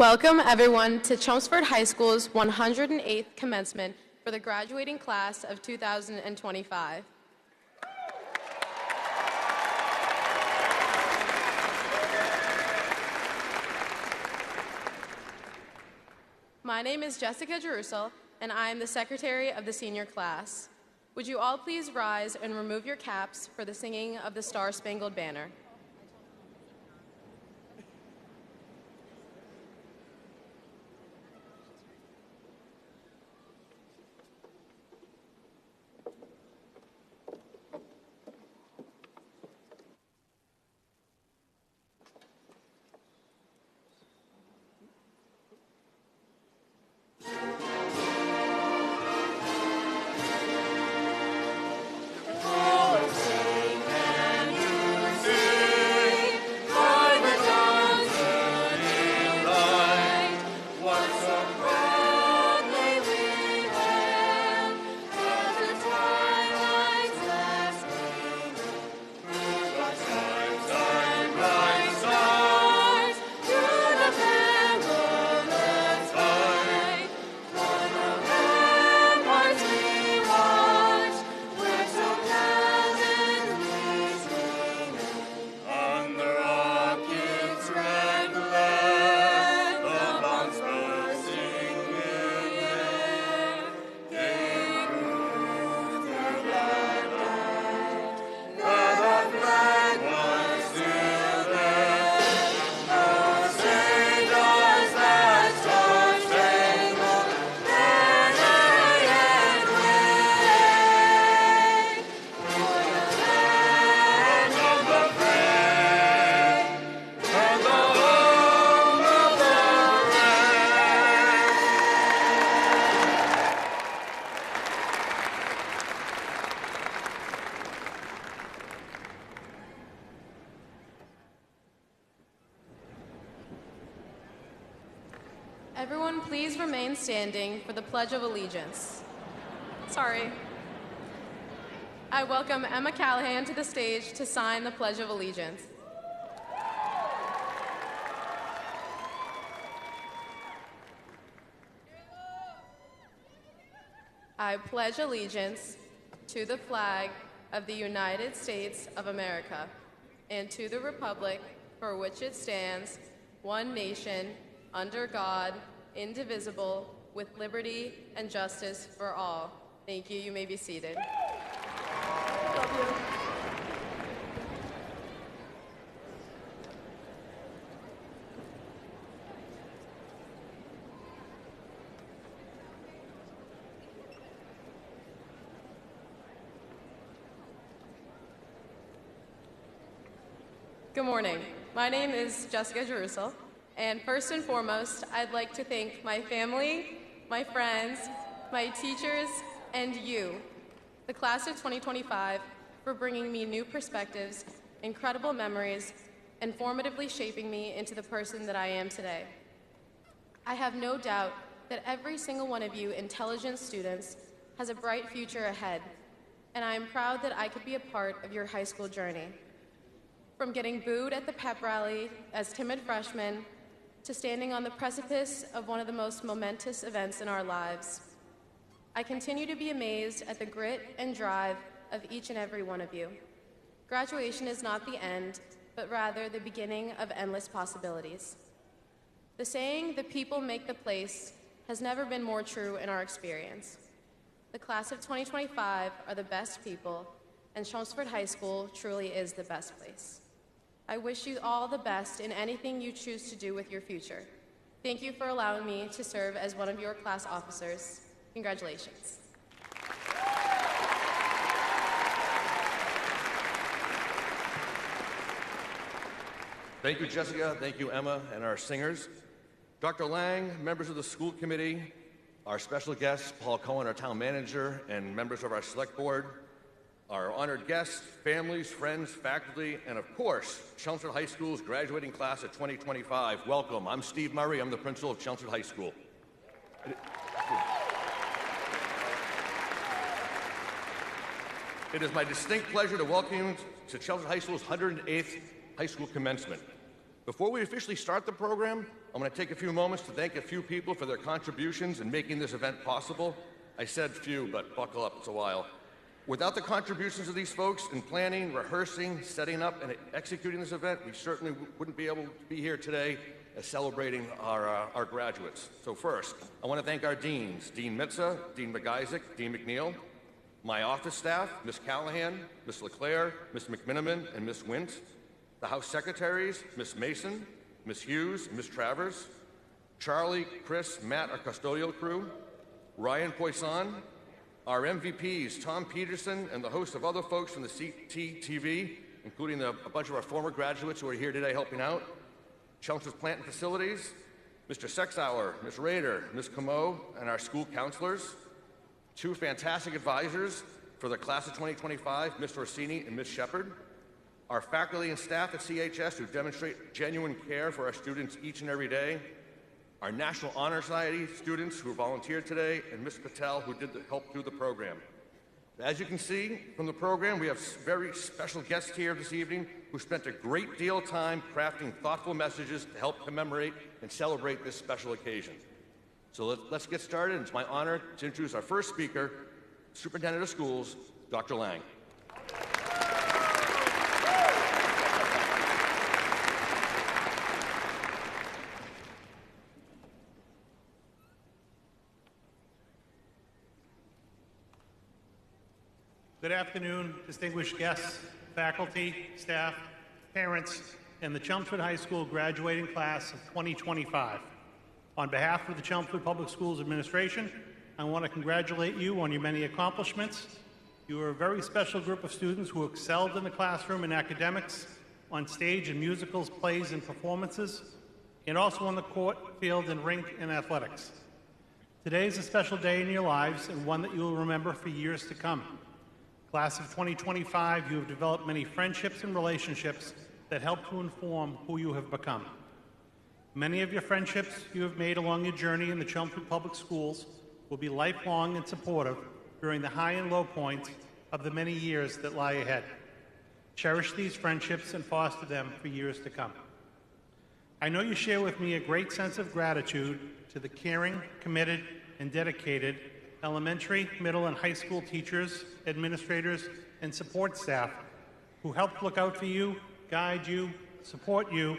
Welcome, everyone, to Chelmsford High School's 108th commencement for the graduating class of 2025. My name is Jessica Jerusalem, and I am the Secretary of the senior class. Would you all please rise and remove your caps for the singing of the Star-Spangled Banner? Everyone, please remain standing for the Pledge of Allegiance. Sorry. I welcome Emma Callahan to the stage to sign the Pledge of Allegiance. I pledge allegiance to the flag of the United States of America and to the republic for which it stands, one nation, under God, indivisible, with liberty and justice for all. Thank you. You may be seated. Love you. Good morning. My name is Jessica Jerusalem. And first and foremost, I'd like to thank my family, my friends, my teachers, and you, the class of 2025, for bringing me new perspectives, incredible memories, and formatively shaping me into the person that I am today. I have no doubt that every single one of you intelligent students has a bright future ahead, and I am proud that I could be a part of your high school journey. From getting booed at the pep rally as timid freshmen, to standing on the precipice of one of the most momentous events in our lives. I continue to be amazed at the grit and drive of each and every one of you. Graduation is not the end, but rather the beginning of endless possibilities. The saying, "the people make the place," has never been more true in our experience. The class of 2025 are the best people, and Chelmsford High School truly is the best place. I wish you all the best in anything you choose to do with your future. Thank you for allowing me to serve as one of your class officers. Congratulations. Thank you, Jessica. Thank you, Emma, and our singers. Dr. Lang, members of the school committee, our special guests, Paul Cohen, our town manager, and members of our select board, our honored guests, families, friends, faculty, and of course, Chelmsford High School's graduating class of 2025. Welcome. I'm Steve Murray. I'm the principal of Chelmsford High School. It is my distinct pleasure to welcome you to Chelmsford High School's 108th high school commencement. Before we officially start the program, I'm going to take a few moments to thank a few people for their contributions in making this event possible. I said few, but buckle up, it's a while. Without the contributions of these folks in planning, rehearsing, setting up, and executing this event, we certainly wouldn't be able to be here today celebrating our graduates. So first, I want to thank our deans, Dean Mitza, Dean McIsaac, Dean McNeil, my office staff, Ms. Callahan, Ms. LeClaire, Ms. McMiniman, and Ms. Wint, the House Secretaries, Ms. Mason, Ms. Hughes, and Ms. Travers, Charlie, Chris, Matt, our custodial crew, Ryan Poisson, our MVPs, Tom Peterson, and the host of other folks from the CHSTv, including a bunch of our former graduates who are here today helping out, Chelmsford Plant and Facilities, Mr. Sexauer, Ms. Rader, Ms. Camo, and our school counselors, two fantastic advisors for the class of 2025, Mr. Orsini and Ms. Shepard, our faculty and staff at CHS who demonstrate genuine care for our students each and every day, our National Honor Society students who volunteered today, and Ms. Patel who did the help through the program. As you can see from the program, we have very special guests here this evening who spent a great deal of time crafting thoughtful messages to help commemorate and celebrate this special occasion. So let's get started. It's my honor to introduce our first speaker, Superintendent of Schools, Dr. Lang. Good afternoon, distinguished guests, faculty, staff, parents, and the Chelmsford High School graduating class of 2025. On behalf of the Chelmsford Public Schools Administration, I want to congratulate you on your many accomplishments. You are a very special group of students who excelled in the classroom and academics, on stage in musicals, plays, and performances, and also on the court, field, and rink in athletics. Today is a special day in your lives and one that you will remember for years to come. Class of 2025, you have developed many friendships and relationships that help to inform who you have become. Many of your friendships you have made along your journey in the Chelmsford Public Schools will be lifelong and supportive during the high and low points of the many years that lie ahead. Cherish these friendships and foster them for years to come. I know you share with me a great sense of gratitude to the caring, committed, and dedicated elementary, middle, and high school teachers, administrators, and support staff who helped look out for you, guide you, support you,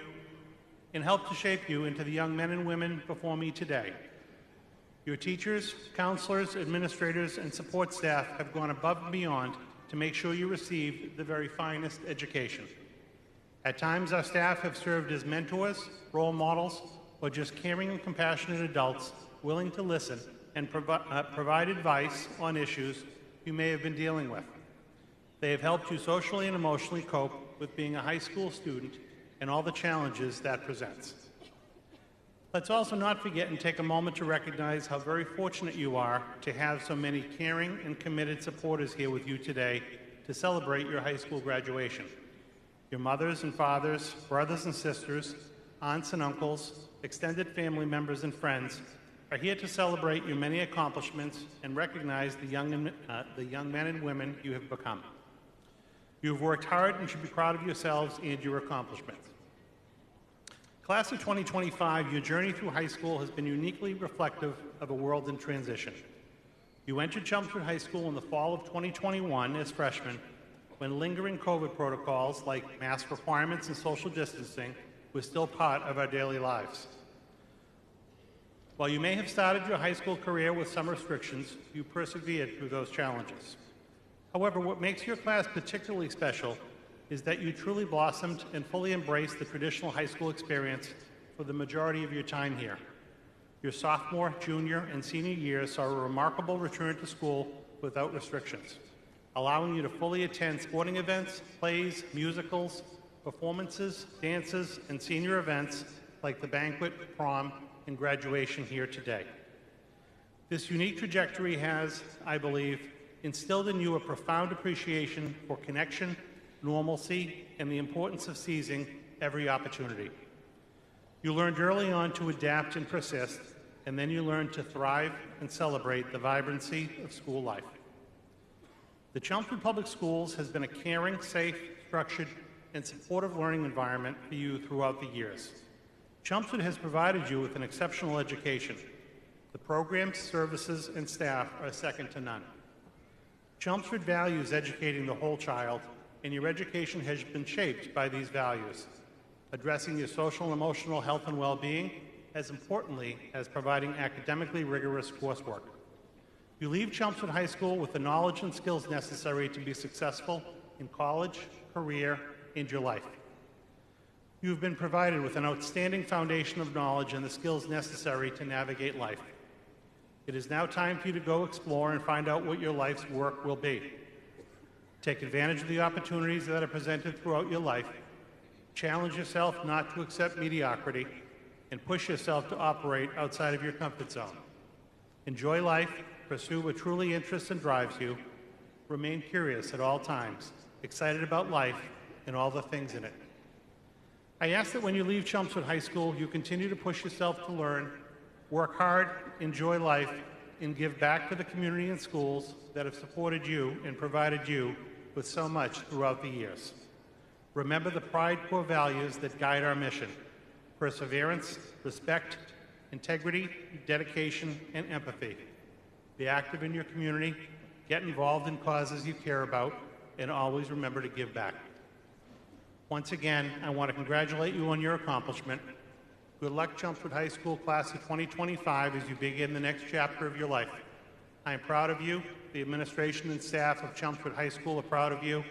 and help to shape you into the young men and women before me today. Your teachers, counselors, administrators, and support staff have gone above and beyond to make sure you receive the very finest education. At times, our staff have served as mentors, role models, or just caring and compassionate adults willing to listen and provide advice on issues you may have been dealing with. They have helped you socially and emotionally cope with being a high school student and all the challenges that presents. Let's also not forget and take a moment to recognize how very fortunate you are to have so many caring and committed supporters here with you today to celebrate your high school graduation. Your mothers and fathers, brothers and sisters, aunts and uncles, extended family members and friends are here to celebrate your many accomplishments and recognize the young men and women you have become. You have worked hard and should be proud of yourselves and your accomplishments. Class of 2025, your journey through high school has been uniquely reflective of a world in transition. You entered Chelmsford High School in the fall of 2021 as freshmen when lingering COVID protocols like mask requirements and social distancing were still part of our daily lives. While you may have started your high school career with some restrictions, you persevered through those challenges. However, what makes your class particularly special is that you truly blossomed and fully embraced the traditional high school experience for the majority of your time here. Your sophomore, junior, and senior years saw a remarkable return to school without restrictions, allowing you to fully attend sporting events, plays, musicals, performances, dances, and senior events like the banquet, prom, and graduation here today. This unique trajectory has, I believe, instilled in you a profound appreciation for connection, normalcy, and the importance of seizing every opportunity. You learned early on to adapt and persist, and then you learned to thrive and celebrate the vibrancy of school life. The Chelmsford Public Schools has been a caring, safe, structured, and supportive learning environment for you throughout the years. Chelmsford has provided you with an exceptional education. The programs, services, and staff are second to none. Chelmsford values educating the whole child, and your education has been shaped by these values, addressing your social and emotional health and well-being, as importantly as providing academically rigorous coursework. You leave Chelmsford High School with the knowledge and skills necessary to be successful in college, career, and your life. You have been provided with an outstanding foundation of knowledge and the skills necessary to navigate life. It is now time for you to go explore and find out what your life's work will be. Take advantage of the opportunities that are presented throughout your life. Challenge yourself not to accept mediocrity, and push yourself to operate outside of your comfort zone. Enjoy life, pursue what truly interests and drives you, remain curious at all times, excited about life and all the things in it. I ask that when you leave Chelmsford High School, you continue to push yourself to learn, work hard, enjoy life, and give back to the community and schools that have supported you and provided you with so much throughout the years. Remember the pride core values that guide our mission: perseverance, respect, integrity, dedication, and empathy. Be active in your community, get involved in causes you care about, and always remember to give back. Once again, I want to congratulate you on your accomplishment. Good luck, Chelmsford High School class of 2025, as you begin the next chapter of your life. I am proud of you. The administration and staff of Chelmsford High School are proud of you,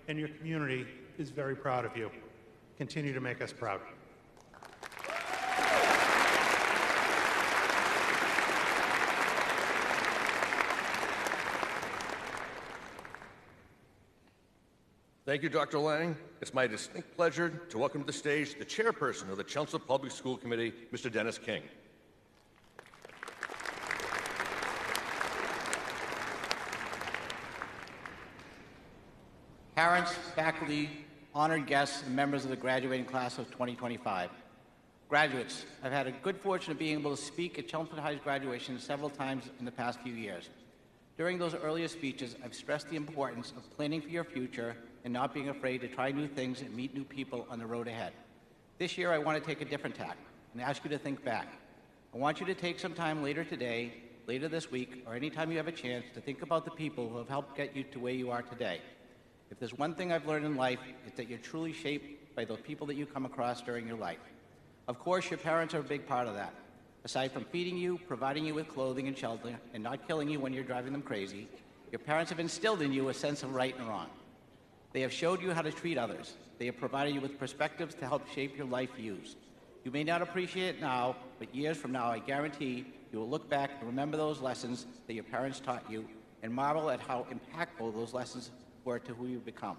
and your community is very proud of you. Continue to make us proud. Thank you, Dr. Lang. It's my distinct pleasure to welcome to the stage the chairperson of the Chelmsford Public School Committee, Mr. Dennis King. Parents, faculty, honored guests, and members of the graduating class of 2025. Graduates, I've had a good fortune of being able to speak at Chelmsford High's graduation several times in the past few years. During those earlier speeches, I've stressed the importance of planning for your future and not being afraid to try new things and meet new people on the road ahead. This year, I want to take a different tack and ask you to think back. I want you to take some time later today, later this week, or anytime you have a chance to think about the people who have helped get you to where you are today. If there's one thing I've learned in life, it's that you're truly shaped by those people that you come across during your life. Of course, your parents are a big part of that. Aside from feeding you, providing you with clothing and shelter, and not killing you when you're driving them crazy, your parents have instilled in you a sense of right and wrong. They have showed you how to treat others. They have provided you with perspectives to help shape your life views. You may not appreciate it now, but years from now, I guarantee you will look back and remember those lessons that your parents taught you and marvel at how impactful those lessons were to who you've become.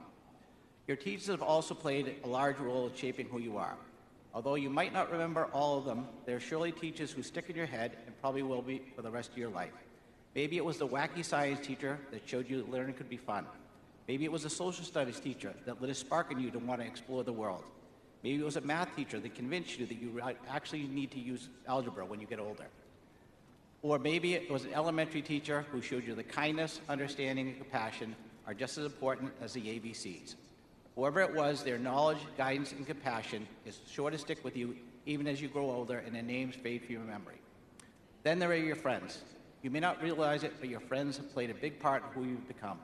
Your teachers have also played a large role in shaping who you are. Although you might not remember all of them, there are surely teachers who stick in your head and probably will be for the rest of your life. Maybe it was the wacky science teacher that showed you that learning could be fun. Maybe it was a social studies teacher that lit a spark in you to want to explore the world. Maybe it was a math teacher that convinced you that you actually need to use algebra when you get older. Or maybe it was an elementary teacher who showed you that kindness, understanding, and compassion are just as important as the ABCs. Whoever it was, their knowledge, guidance, and compassion is sure to stick with you even as you grow older and their names fade from your memory. Then there are your friends. You may not realize it, but your friends have played a big part in who you've become.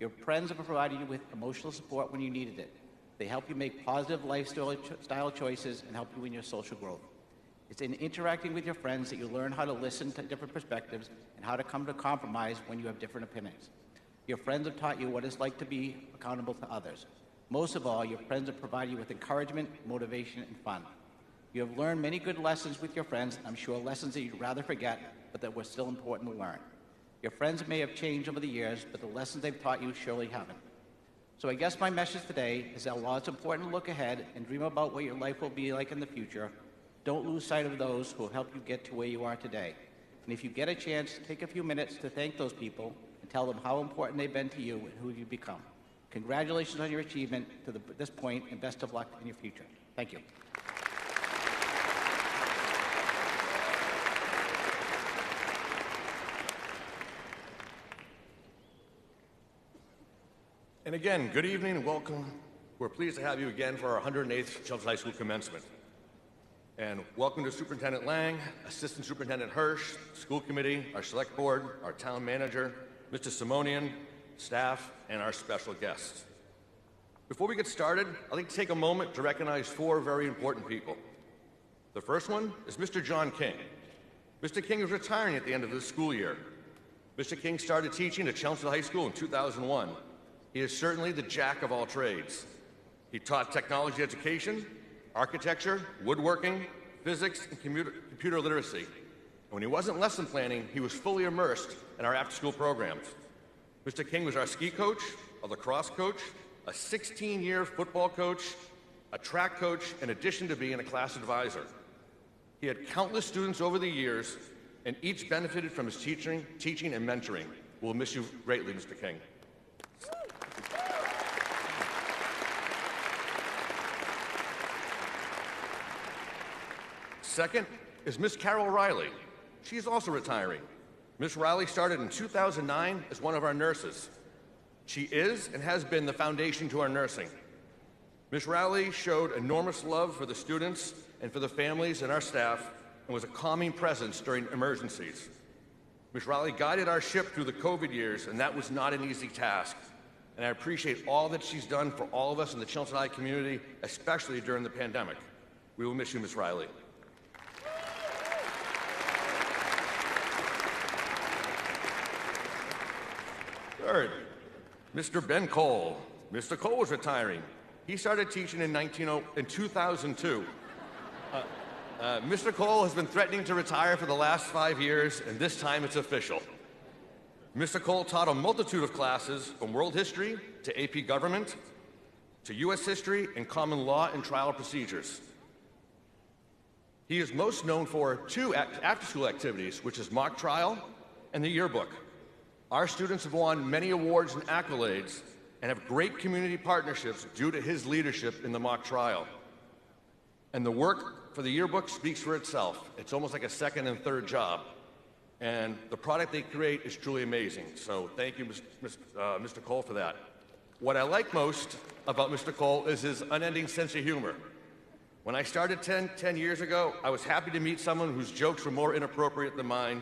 Your friends have provided you with emotional support when you needed it. They help you make positive lifestyle choices and help you in your social growth. It's in interacting with your friends that you learn how to listen to different perspectives and how to come to compromise when you have different opinions. Your friends have taught you what it's like to be accountable to others. Most of all, your friends have provided you with encouragement, motivation, and fun. You have learned many good lessons with your friends, I'm sure lessons that you'd rather forget, but that were still important to learn. Your friends may have changed over the years, but the lessons they've taught you surely haven't. So I guess my message today is that while it's important to look ahead and dream about what your life will be like in the future, don't lose sight of those who will help you get to where you are today. And if you get a chance, take a few minutes to thank those people and tell them how important they've been to you and who you've become. Congratulations on your achievement to this point, and best of luck in your future. Thank you. And again, good evening and welcome. We're pleased to have you again for our 108th Chelmsford High School Commencement. And welcome to Superintendent Lang, Assistant Superintendent Hirsch, School Committee, our Select Board, our Town Manager, Mr. Simonian, staff, and our special guests. Before we get started, I'd like to take a moment to recognize four very important people. The first one is Mr. John King. Mr. King is retiring at the end of this school year. Mr. King started teaching at Chelmsford High School in 2001. He is certainly the jack of all trades. He taught technology education, architecture, woodworking, physics, and computer literacy. And when he wasn't lesson planning, he was fully immersed in our after-school programs. Mr. King was our ski coach, a lacrosse coach, a 16-year football coach, a track coach, in addition to being a class advisor. He had countless students over the years, and each benefited from his teaching and mentoring. We'll miss you greatly, Mr. King. Second is Miss Carol Riley. She's also retiring. Miss Riley started in 2009 as one of our nurses. She is and has been the foundation to our nursing. Miss Riley showed enormous love for the students and for the families and our staff, and was a calming presence during emergencies. Miss Riley guided our ship through the COVID years, and that was not an easy task. And I appreciate all that she's done for all of us in the Chelmsford High community, especially during the pandemic. We will miss you, Miss Riley. Third, Mr. Ben Cole. Mr. Cole was retiring. He started teaching in 2002. Mr. Cole has been threatening to retire for the last 5 years, and this time it's official. Mr. Cole taught a multitude of classes, from world history to AP government to U.S. history and common law and trial procedures. He is most known for two after-school activities, which is mock trial and the yearbook. Our students have won many awards and accolades and have great community partnerships due to his leadership in the mock trial. And the work for the yearbook speaks for itself. It's almost like a second and third job. And the product they create is truly amazing. So thank you, Mr. Cole, for that. What I like most about Mr. Cole is his unending sense of humor. When I started 10 years ago, I was happy to meet someone whose jokes were more inappropriate than mine.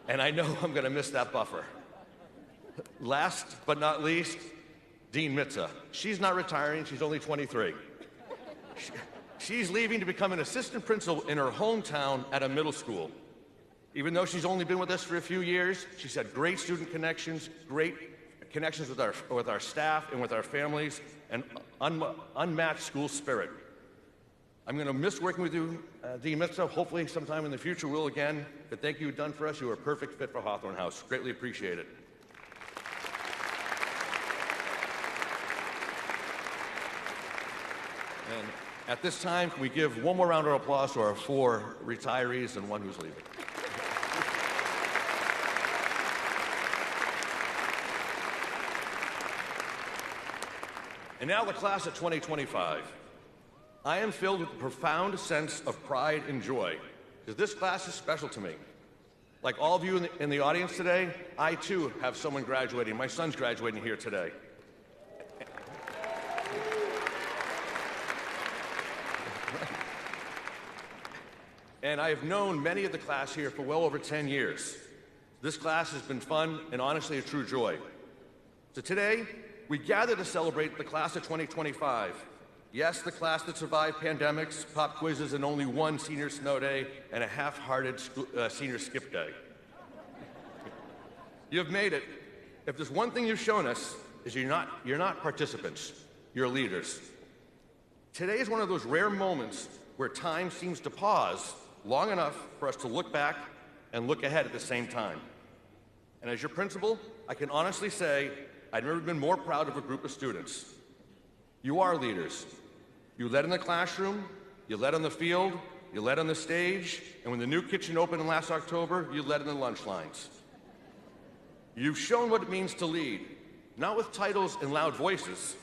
And I know I'm going to miss that buffer. Last but not least, Dean Mitza. She's not retiring, she's only 23. She's leaving to become an assistant principal in her hometown at a middle school. Even though she's only been with us for a few years, she's had great student connections, great connections with our staff and with our families, and unmatched school spirit. I'm going to miss working with you, Dean Mitza. Hopefully sometime in the future we'll again. But thank you done for us. You are a perfect fit for Hawthorne House. Greatly appreciate it. And at this time, can we give one more round of applause to our four retirees and one who's leaving? And now the class of 2025. I am filled with a profound sense of pride and joy, because this class is special to me. Like all of you in the audience today, I too have someone graduating. My son's graduating here today. And I have known many of the class here for well over 10 years. This class has been fun and honestly a true joy. So today, we gather to celebrate the class of 2025. Yes, the class that survived pandemics, pop quizzes, and only one senior snow day and a half-hearted senior skip day. You have made it. If there's one thing you've shown us, is you're not participants, you're leaders. Today is one of those rare moments where time seems to pause long enough for us to look back and look ahead at the same time. And as your principal, I can honestly say I've never been more proud of a group of students. You are leaders. You led in the classroom, you led on the field, you led on the stage, and when the new kitchen opened last October, you led in the lunch lines. You've shown what it means to lead, not with titles and loud voices,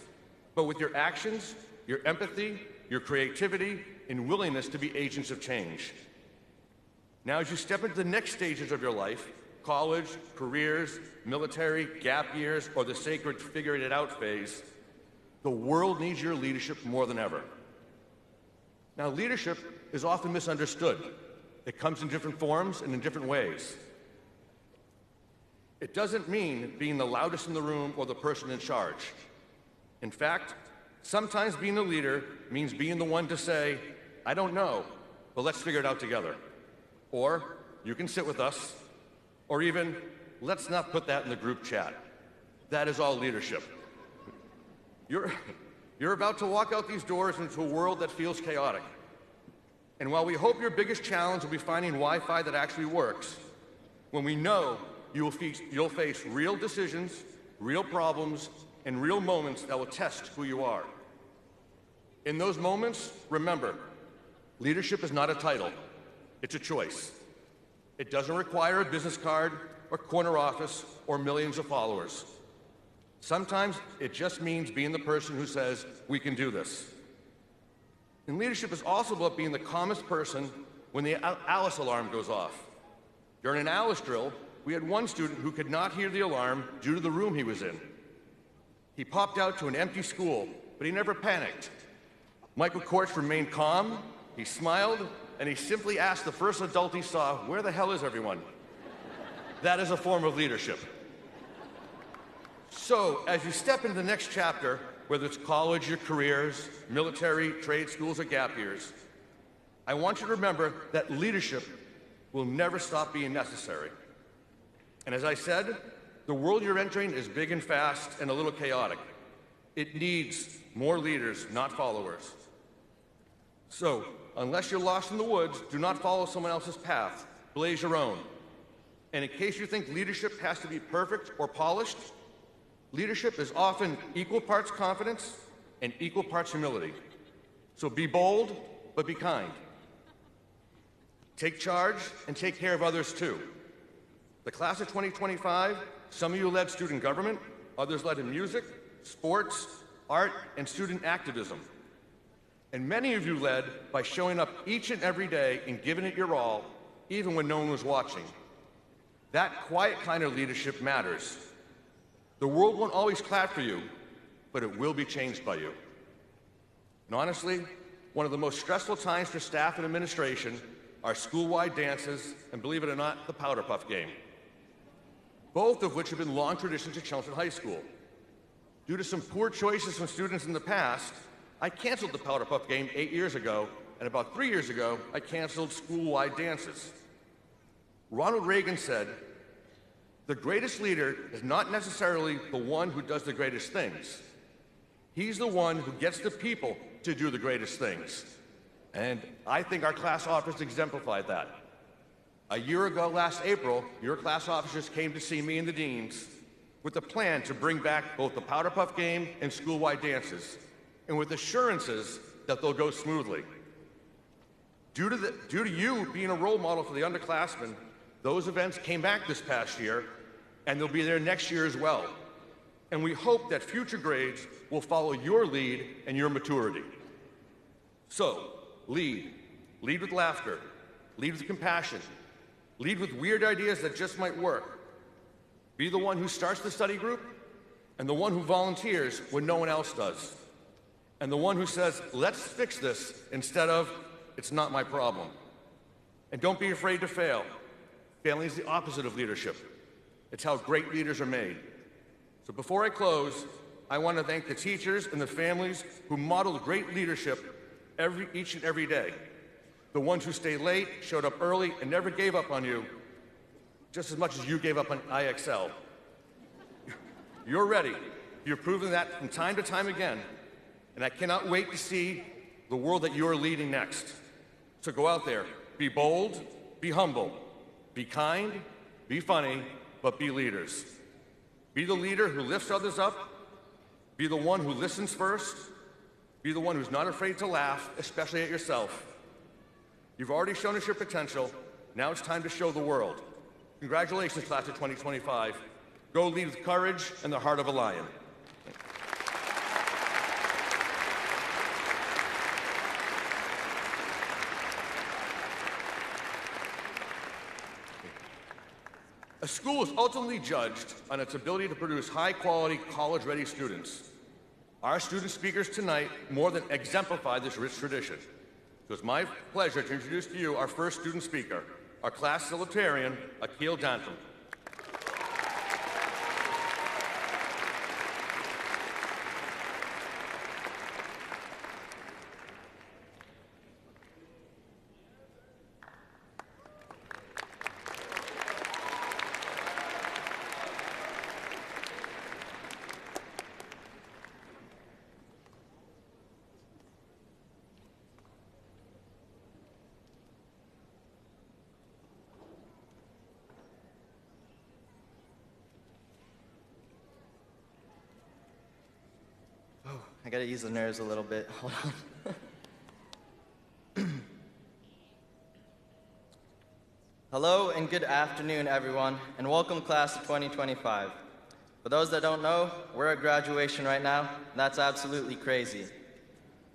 but with your actions, your empathy, your creativity, and willingness to be agents of change. Now, as you step into the next stages of your life, college, careers, military, gap years, or the sacred figure it out phase, The world needs your leadership more than ever. Now, leadership is often misunderstood. It comes in different forms and in different ways. It doesn't mean being the loudest in the room or the person in charge. In fact, sometimes being a leader means being the one to say, I don't know, but let's figure it out together. Or, you can sit with us. Or even, let's not put that in the group chat. That is all leadership. You're about to walk out these doors into a world that feels chaotic. And while we hope your biggest challenge will be finding Wi-Fi that actually works, when we know you'll face real decisions, real problems, and real moments that will test who you are. In those moments, remember, leadership is not a title, it's a choice. It doesn't require a business card or corner office or millions of followers. Sometimes it just means being the person who says, we can do this. And leadership is also about being the calmest person when the Alice alarm goes off. During an Alice drill, we had one student who could not hear the alarm due to the room he was in. He popped out to an empty school, but he never panicked. Michael Kortz remained calm, he smiled, and he simply asked the first adult he saw, where the hell is everyone? That is a form of leadership. So, as you step into the next chapter, whether it's college, your careers, military, trade schools, or gap years, I want you to remember that leadership will never stop being necessary. And as I said, the world you're entering is big and fast and a little chaotic. It needs more leaders, not followers. So, unless you're lost in the woods, do not follow someone else's path. Blaze your own. And in case you think leadership has to be perfect or polished, leadership is often equal parts confidence and equal parts humility. So be bold, but be kind. Take charge and take care of others too. The class of 2025, some of you led student government, others led in music, sports, art, and student activism. And many of you led by showing up each and every day and giving it your all, even when no one was watching. That quiet kind of leadership matters. The world won't always clap for you, but it will be changed by you. And honestly, one of the most stressful times for staff and administration are school-wide dances and, believe it or not, the powder puff game, both of which have been long traditions at Chelmsford High School. Due to some poor choices from students in the past, I canceled the powder puff game 8 years ago, and about 3 years ago, I canceled school-wide dances. Ronald Reagan said, the greatest leader is not necessarily the one who does the greatest things. He's the one who gets the people to do the greatest things. And I think our class officers exemplified that. A year ago last April, your class officers came to see me and the deans with a plan to bring back both the powder puff game and school-wide dances, and with assurances that they'll go smoothly. Due to you being a role model for the underclassmen, those events came back this past year, and they'll be there next year as well. And we hope that future grades will follow your lead and your maturity. So, lead. Lead with laughter. Lead with compassion. Lead with weird ideas that just might work. Be the one who starts the study group, and the one who volunteers when no one else does. And the one who says, let's fix this, instead of, it's not my problem. And don't be afraid to fail. Failing is the opposite of leadership. It's how great leaders are made. So before I close, I want to thank the teachers and the families who modeled great leadership each and every day. The ones who stayed late, showed up early, and never gave up on you, just as much as you gave up on IXL. You're ready. You've proven that from time to time again, and I cannot wait to see the world that you're leading next. So go out there, be bold, be humble, be kind, be funny, but be leaders. Be the leader who lifts others up, be the one who listens first, be the one who's not afraid to laugh, especially at yourself. You've already shown us your potential, now it's time to show the world. Congratulations, class of 2025. Go lead with courage and the heart of a lion. A school is ultimately judged on its ability to produce high-quality, college-ready students. Our student speakers tonight more than exemplify this rich tradition. So it's my pleasure to introduce to you our first student speaker, our class salutatorian, Anthem. I gotta use the nerves a little bit. Hold on. Hello and good afternoon, everyone, and welcome class of 2025. For those that don't know, we're at graduation right now, and that's absolutely crazy.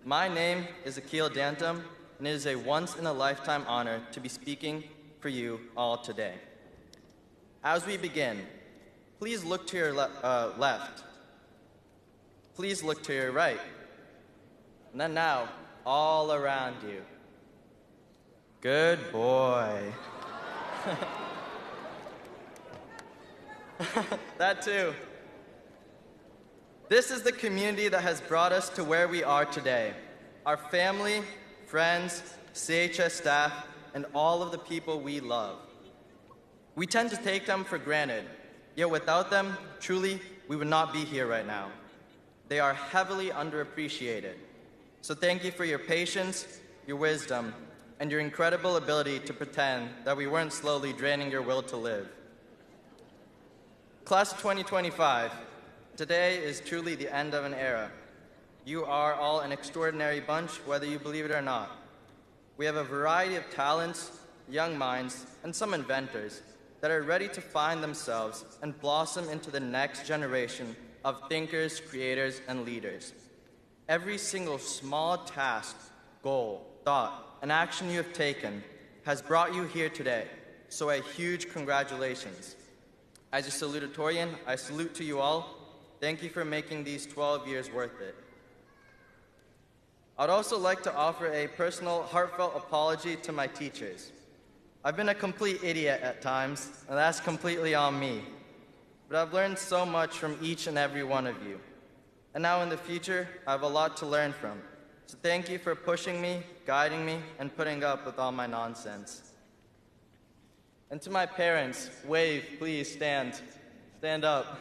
My name is Anthem, and it is a once-in-a-lifetime honor to be speaking for you all today. As we begin, please look to your left. Please look to your right. And then now, all around you. Good boy. That too. This is the community that has brought us to where we are today. Our family, friends, CHS staff, and all of the people we love. We tend to take them for granted, yet without them, truly, we would not be here right now. They are heavily underappreciated. So thank you for your patience, your wisdom, and your incredible ability to pretend that we weren't slowly draining your will to live. Class of 2025, today is truly the end of an era. You are all an extraordinary bunch, whether you believe it or not. We have a variety of talents, young minds, and some inventors that are ready to find themselves and blossom into the next generation of thinkers, creators, and leaders. Every single small task, goal, thought, and action you have taken has brought you here today, so a huge congratulations. As a salutatorian, I salute to you all. Thank you for making these 12 years worth it. I'd also like to offer a personal, heartfelt apology to my teachers. I've been a complete idiot at times, and that's completely on me. But I've learned so much from each and every one of you. And now in the future, I have a lot to learn from. So thank you for pushing me, guiding me, and putting up with all my nonsense. And to my parents, wave, please, stand. Stand up.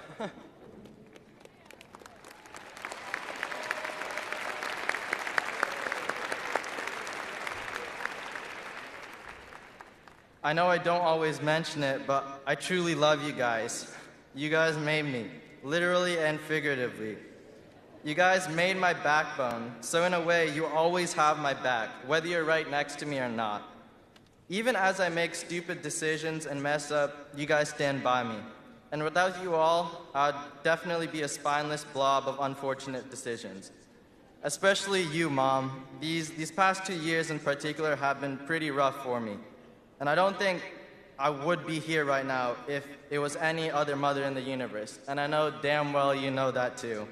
I know I don't always mention it, but I truly love you guys. You guys made me, literally and figuratively. You guys made my backbone, so in a way, you always have my back, whether you're right next to me or not. Even as I make stupid decisions and mess up, you guys stand by me. And without you all, I'd definitely be a spineless blob of unfortunate decisions. Especially you, Mom. These past 2 years in particular have been pretty rough for me. And I don't think I would be here right now if it was any other mother in the universe. And I know damn well you know that too.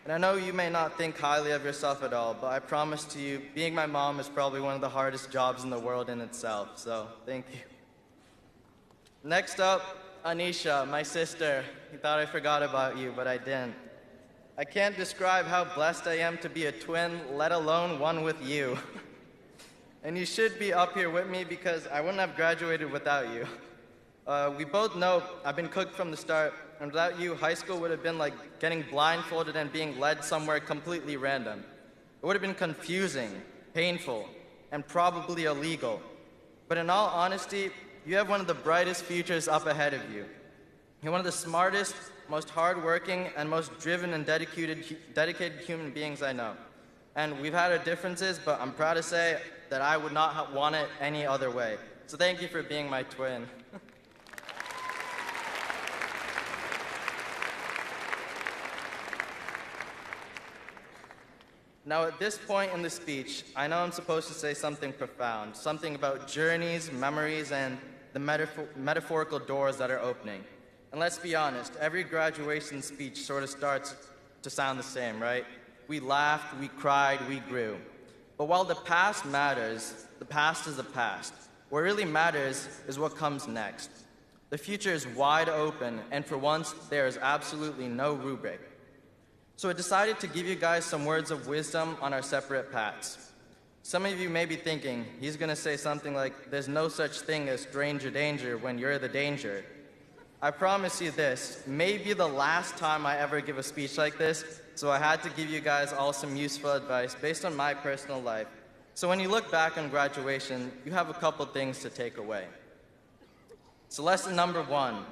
And I know you may not think highly of yourself at all, but I promise to you, being my mom is probably one of the hardest jobs in the world in itself, so thank you. Next up, Anisha, my sister. You thought I forgot about you, but I didn't. I can't describe how blessed I am to be a twin, let alone one with you. And you should be up here with me because I wouldn't have graduated without you. We both know I've been cooked from the start, and without you, high school would have been like getting blindfolded and being led somewhere completely random. It would have been confusing, painful, and probably illegal. But in all honesty, you have one of the brightest futures up ahead of you. You're one of the smartest, most hardworking, and most driven and dedicated human beings I know. And we've had our differences, but I'm proud to say that I would not want it any other way. So thank you for being my twin. Now, at this point in the speech, I know I'm supposed to say something profound, something about journeys, memories, and the metaphorical doors that are opening. And let's be honest, every graduation speech sort of starts to sound the same, right? We laughed, we cried, we grew. But while the past matters, the past is the past. What really matters is what comes next. The future is wide open, and for once, there is absolutely no rubric. So I decided to give you guys some words of wisdom on our separate paths. Some of you may be thinking, he's gonna say something like, there's no such thing as stranger danger when you're the danger. I promise you this, may be the last time I ever give a speech like this, so I had to give you guys all some useful advice based on my personal life. So when you look back on graduation, you have a couple things to take away. So lesson number 1,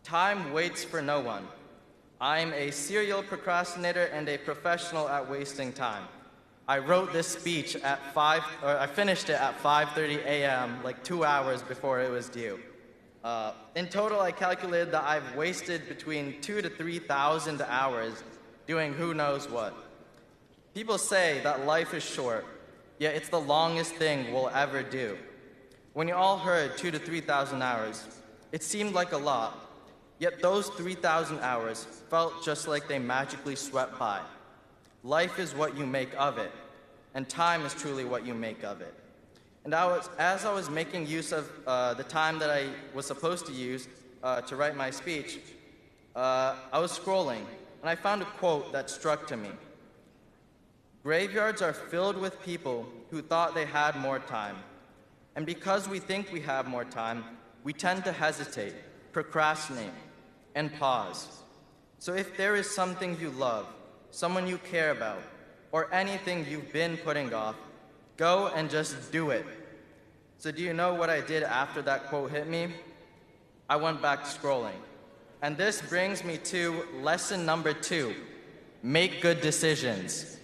time waits for no one. I'm a serial procrastinator and a professional at wasting time. I wrote this speech at I finished it at 5:30 a.m., like 2 hours before it was due. In total, I calculated that I've wasted between 2,000 to 3,000 hours doing who knows what. People say that life is short, yet it's the longest thing we'll ever do. When you all heard 2,000 to 3,000 hours, it seemed like a lot, yet those 3,000 hours felt just like they magically swept by. Life is what you make of it, and time is truly what you make of it. And as I was making use of the time that I was supposed to use to write my speech, I was scrolling, and I found a quote that struck to me. Graveyards are filled with people who thought they had more time. And because we think we have more time, we tend to hesitate, procrastinate, and pause. So if there is something you love, someone you care about, or anything you've been putting off, go and just do it. So do you know what I did after that quote hit me? I went back to scrolling. And this brings me to lesson number 2, make good decisions.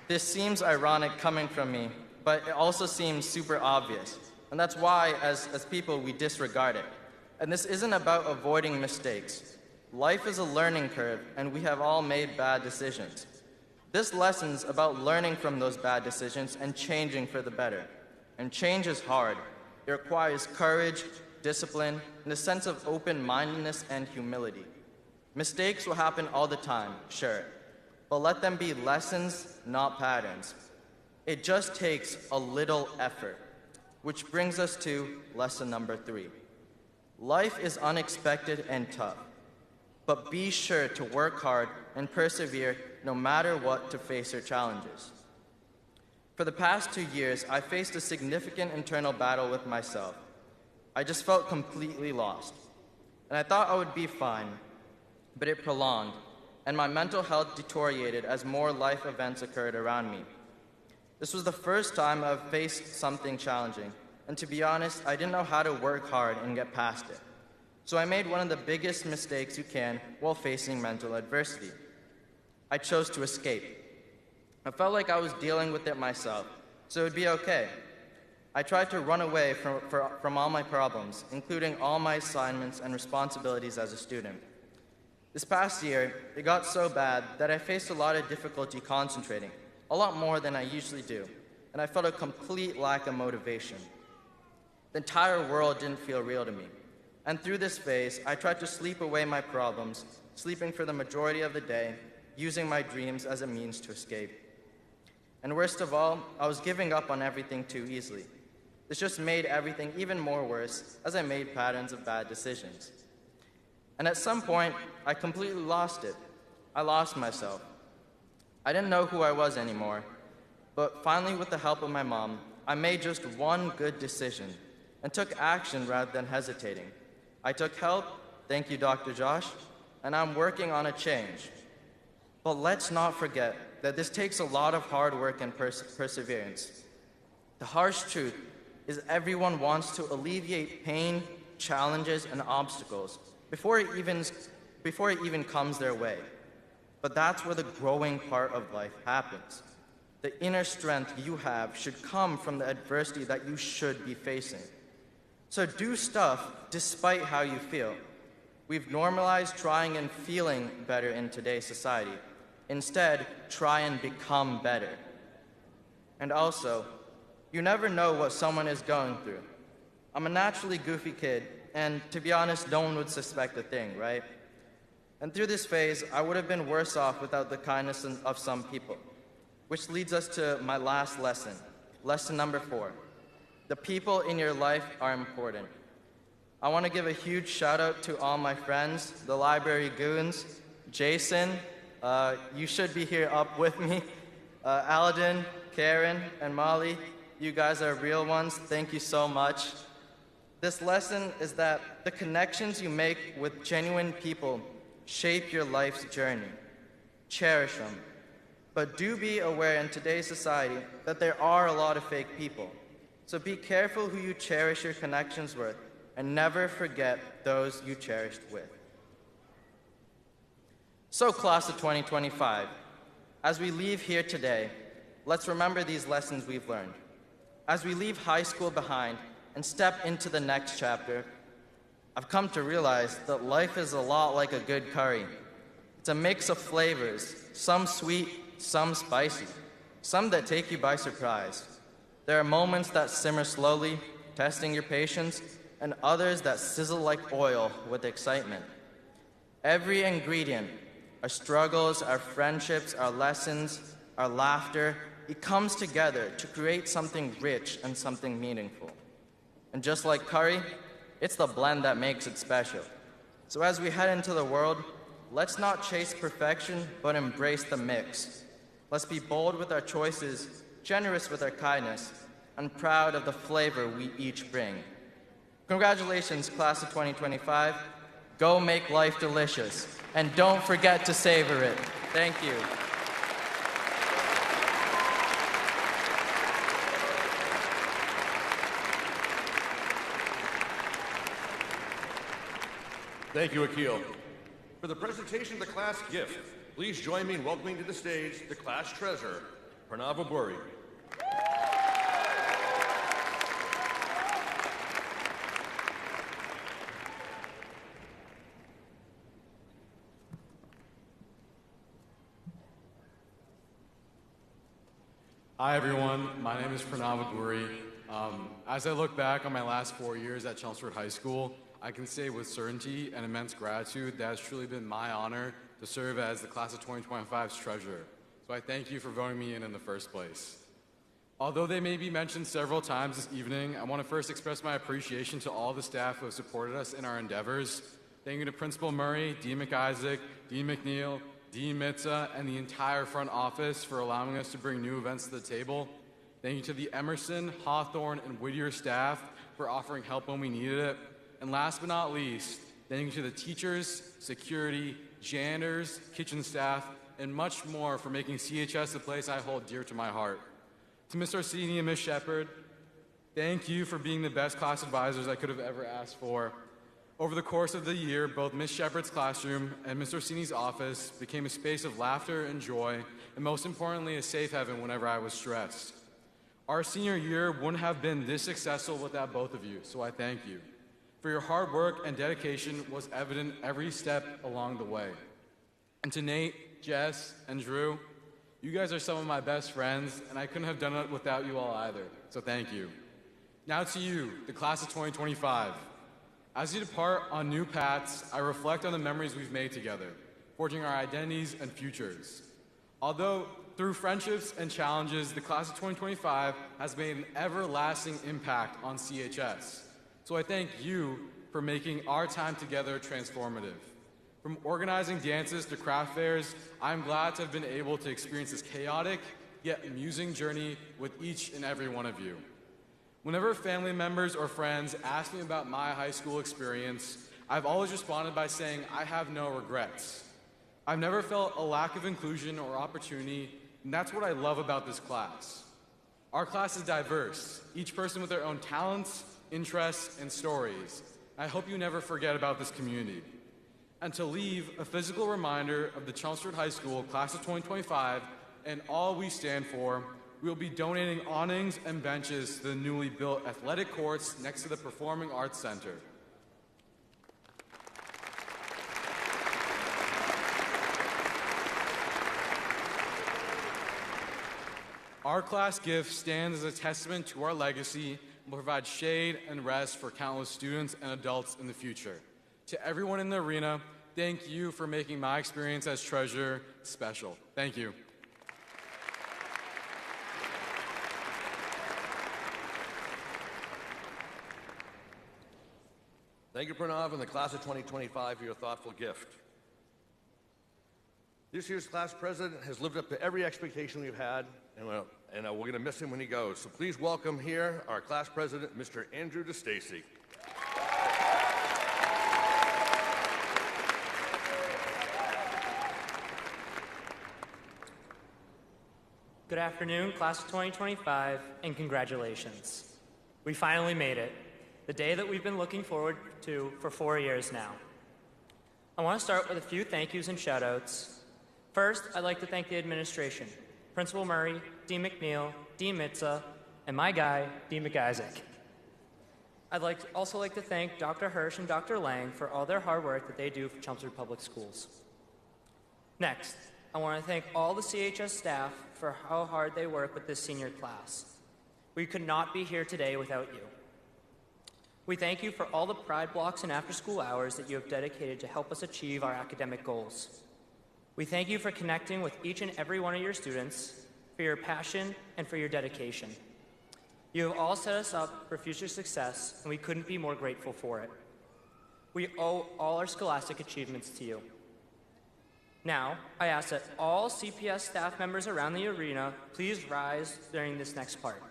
This seems ironic coming from me, but it also seems super obvious. And that's why, as people, we disregard it. And this isn't about avoiding mistakes. Life is a learning curve, and we have all made bad decisions. This lesson's about learning from those bad decisions and changing for the better. And change is hard. It requires courage, discipline, and a sense of open-mindedness and humility. Mistakes will happen all the time, sure, but let them be lessons, not patterns. It just takes a little effort, which brings us to lesson number 3. Life is unexpected and tough, but be sure to work hard and persevere no matter what to face your challenges. For the past 2 years, I faced a significant internal battle with myself. I just felt completely lost, and I thought I would be fine, but it prolonged, and my mental health deteriorated as more life events occurred around me. This was the first time I've faced something challenging, and to be honest, I didn't know how to work hard and get past it. So I made one of the biggest mistakes you can while facing mental adversity. I chose to escape. I felt like I was dealing with it myself, so it would be okay. I tried to run away from all my problems, including all my assignments and responsibilities as a student. This past year, it got so bad that I faced a lot of difficulty concentrating, a lot more than I usually do, and I felt a complete lack of motivation. The entire world didn't feel real to me, and through this phase, I tried to sleep away my problems, sleeping for the majority of the day, using my dreams as a means to escape. And worst of all, I was giving up on everything too easily. This just made everything even more worse as I made patterns of bad decisions. And at some point, I completely lost it. I lost myself. I didn't know who I was anymore, but finally, with the help of my mom, I made just one good decision and took action rather than hesitating. I took help, thank you, Dr. Josh, and I'm working on a change. But let's not forget that this takes a lot of hard work and perseverance. The harsh truth is everyone wants to alleviate pain, challenges, and obstacles before it even comes their way. But that's where the growing part of life happens. The inner strength you have should come from the adversity that you should be facing. So do stuff despite how you feel. We've normalized trying and feeling better in today's society. Instead, try and become better. And also, you never know what someone is going through. I'm a naturally goofy kid, and to be honest, no one would suspect a thing, right? And through this phase, I would have been worse off without the kindness of some people. Which leads us to my last lesson, lesson number 4. The people in your life are important. I want to give a huge shout out to all my friends, the library goons, Jason, you should be here up with me, Aladin, Karen, and Molly. You guys are real ones. Thank you so much. This lesson is that the connections you make with genuine people shape your life's journey. Cherish them. But do be aware in today's society that there are a lot of fake people. So be careful who you cherish your connections with, and never forget those you cherished with. So, class of 2025, as we leave here today, let's remember these lessons we've learned. As we leave high school behind and step into the next chapter, I've come to realize that life is a lot like a good curry. It's a mix of flavors, some sweet, some spicy, some that take you by surprise. There are moments that simmer slowly, testing your patience, and others that sizzle like oil with excitement. Every ingredient, our struggles, our friendships, our lessons, our laughter, it comes together to create something rich and something meaningful. And just like curry, it's the blend that makes it special. So as we head into the world, let's not chase perfection, but embrace the mix. Let's be bold with our choices, generous with our kindness, and proud of the flavor we each bring. Congratulations, class of 2025. Go make life delicious, and don't forget to savor it. Thank you. Thank you, Akil. For the presentation of the class gift, please join me in welcoming to the stage the class treasurer, Pranav Aburi. Hi everyone, my name is Pranav Aburi. As I look back on my last 4 years at Chelmsford High School, I can say with certainty and immense gratitude that it's truly been my honor to serve as the class of 2025's treasurer. So I thank you for voting me in the first place. Although they may be mentioned several times this evening, I want to first express my appreciation to all the staff who have supported us in our endeavors. Thank you to Principal Murray, Dean McIsaac, Dean McNeil, Dean Mitza, and the entire front office for allowing us to bring new events to the table. Thank you to the Emerson, Hawthorne, and Whittier staff for offering help when we needed it. And last but not least, thank you to the teachers, security, janitors, kitchen staff, and much more for making CHS the place I hold dear to my heart. To Ms. Orsini and Ms. Shepard, thank you for being the best class advisors I could have ever asked for. Over the course of the year, both Ms. Shepard's classroom and Ms. Orsini's office became a space of laughter and joy, and most importantly, a safe haven whenever I was stressed. Our senior year wouldn't have been this successful without both of you, so I thank you. For your hard work and dedication was evident every step along the way. And to Nate, Jess, and Drew, you guys are some of my best friends, and I couldn't have done it without you all either, so thank you. Now to you, the class of 2025. As you depart on new paths, I reflect on the memories we've made together, forging our identities and futures. Although through friendships and challenges, the class of 2025 has made an everlasting impact on CHS. So I thank you for making our time together transformative. From organizing dances to craft fairs, I'm glad to have been able to experience this chaotic yet amusing journey with each and every one of you. Whenever family members or friends ask me about my high school experience, I've always responded by saying I have no regrets. I've never felt a lack of inclusion or opportunity, and that's what I love about this class. Our class is diverse, each person with their own talents, interests, and stories. I hope you never forget about this community. And to leave a physical reminder of the Chelmsford High School class of 2025 and all we stand for, we will be donating awnings and benches to the newly built athletic courts next to the Performing Arts Center. Our class gift stands as a testament to our legacy and will provide shade and rest for countless students and adults in the future. To everyone in the arena, thank you for making my experience as treasurer special. Thank you. Thank you, Pranav, and the class of 2025 for your thoughtful gift. This year's class president has lived up to every expectation we've had, and we're going to miss him when he goes. So please welcome here our class president, Mr. Andrew DeStacy. Good afternoon, class of 2025, and congratulations. We finally made it, the day that we've been looking forward to for 4 years now. I want to start with a few thank yous and shout outs. First, I'd like to thank the administration, Principal Murray, Dean McNeil, Dean Mitza, and my guy, Dean McIsaac. I'd also like to thank Dr. Hirsch and Dr. Lang for all their hard work that they do for Chelmsford Public Schools. Next, I want to thank all the CHS staff for how hard they work with this senior class. We could not be here today without you. We thank you for all the pride blocks and after-school hours that you have dedicated to help us achieve our academic goals. We thank you for connecting with each and every one of your students, for your passion, and for your dedication. You have all set us up for future success, and we couldn't be more grateful for it. We owe all our scholastic achievements to you. Now, I ask that all CPS staff members around the arena please rise during this next part.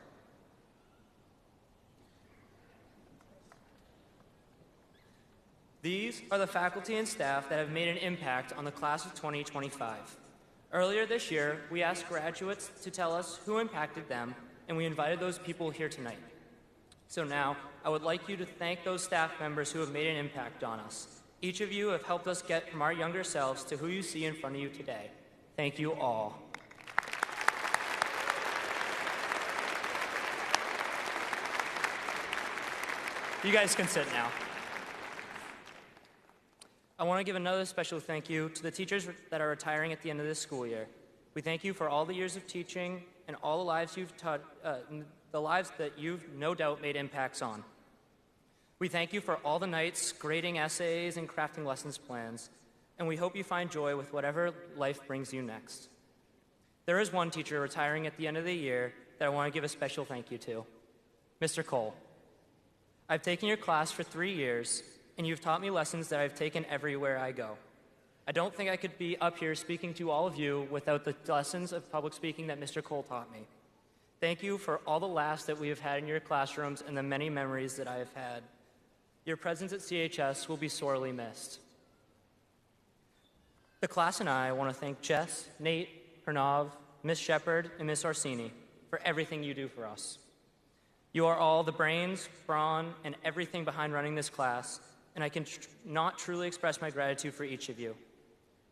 These are the faculty and staff that have made an impact on the class of 2025. Earlier this year, we asked graduates to tell us who impacted them, and we invited those people here tonight. So now, I would like you to thank those staff members who have made an impact on us. Each of you have helped us get from our younger selves to who you see in front of you today. Thank you all. You guys can sit now. I want to give another special thank you to the teachers that are retiring at the end of this school year. We thank you for all the years of teaching and all the lives you've taught, the lives that you've no doubt made impacts on. We thank you for all the nights grading essays and crafting lessons plans, and we hope you find joy with whatever life brings you next. There is one teacher retiring at the end of the year that I want to give a special thank you to, Mr. Cole. I've taken your class for 3 years, and you've taught me lessons that I've taken everywhere I go. I don't think I could be up here speaking to all of you without the lessons of public speaking that Mr. Cole taught me. Thank you for all the laughs that we have had in your classrooms and the many memories that I have had. Your presence at CHS will be sorely missed. The class and I want to thank Jess, Nate, Pranav, Miss Shepard, and Miss Orsini for everything you do for us. You are all the brains, brawn, and everything behind running this class, and I can not truly express my gratitude for each of you.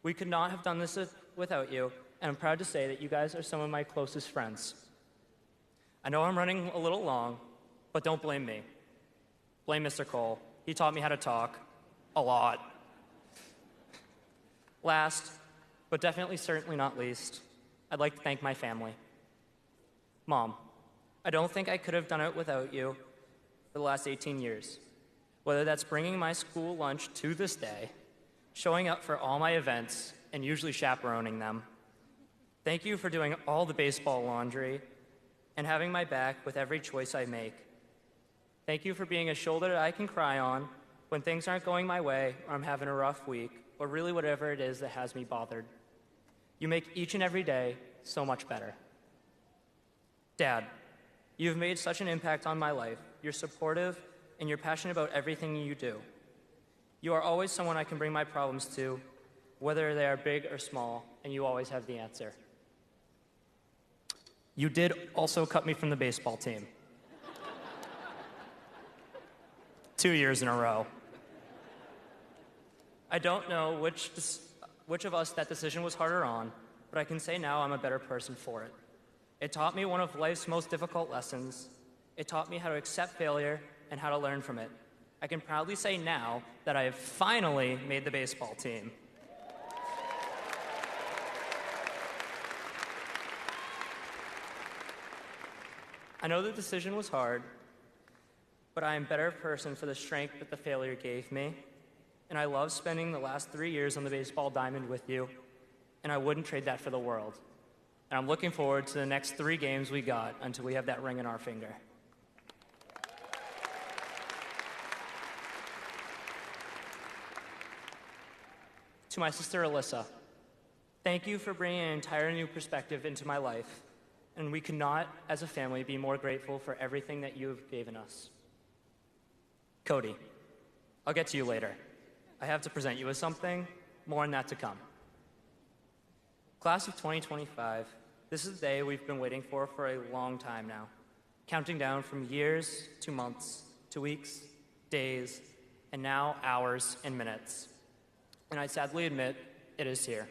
We could not have done this without you, and I'm proud to say that you guys are some of my closest friends. I know I'm running a little long, but don't blame me. Blame Mr. Cole. He taught me how to talk a lot. Last, but definitely certainly not least, I'd like to thank my family. Mom, I don't think I could have done it without you for the last 18 years. Whether that's bringing my school lunch to this day, showing up for all my events, and usually chaperoning them. Thank you for doing all the baseball laundry and having my back with every choice I make. Thank you for being a shoulder that I can cry on when things aren't going my way or I'm having a rough week, or really whatever it is that has me bothered. You make each and every day so much better. Dad, you've made such an impact on my life. You're supportive and you're passionate about everything you do. You are always someone I can bring my problems to, whether they are big or small, and you always have the answer. You did also cut me from the baseball team. 2 years in a row. I don't know which of us that decision was harder on, but I can say now I'm a better person for it. It taught me one of life's most difficult lessons. It taught me how to accept failure and how to learn from it. I can proudly say now that I have finally made the baseball team. I know the decision was hard, but I am a better person for the strength that the failure gave me. And I love spending the last 3 years on the baseball diamond with you, and I wouldn't trade that for the world. And I'm looking forward to the next 3 games we got until we have that ring in our finger. To my sister Alyssa, thank you for bringing an entire new perspective into my life, and we could not, as a family, be more grateful for everything that you have given us. Cody, I'll get to you later. I have to present you with something, more on that to come. Class of 2025, this is the day we've been waiting for a long time now, counting down from years to months to weeks, days, and now hours and minutes. And I sadly admit, it is here.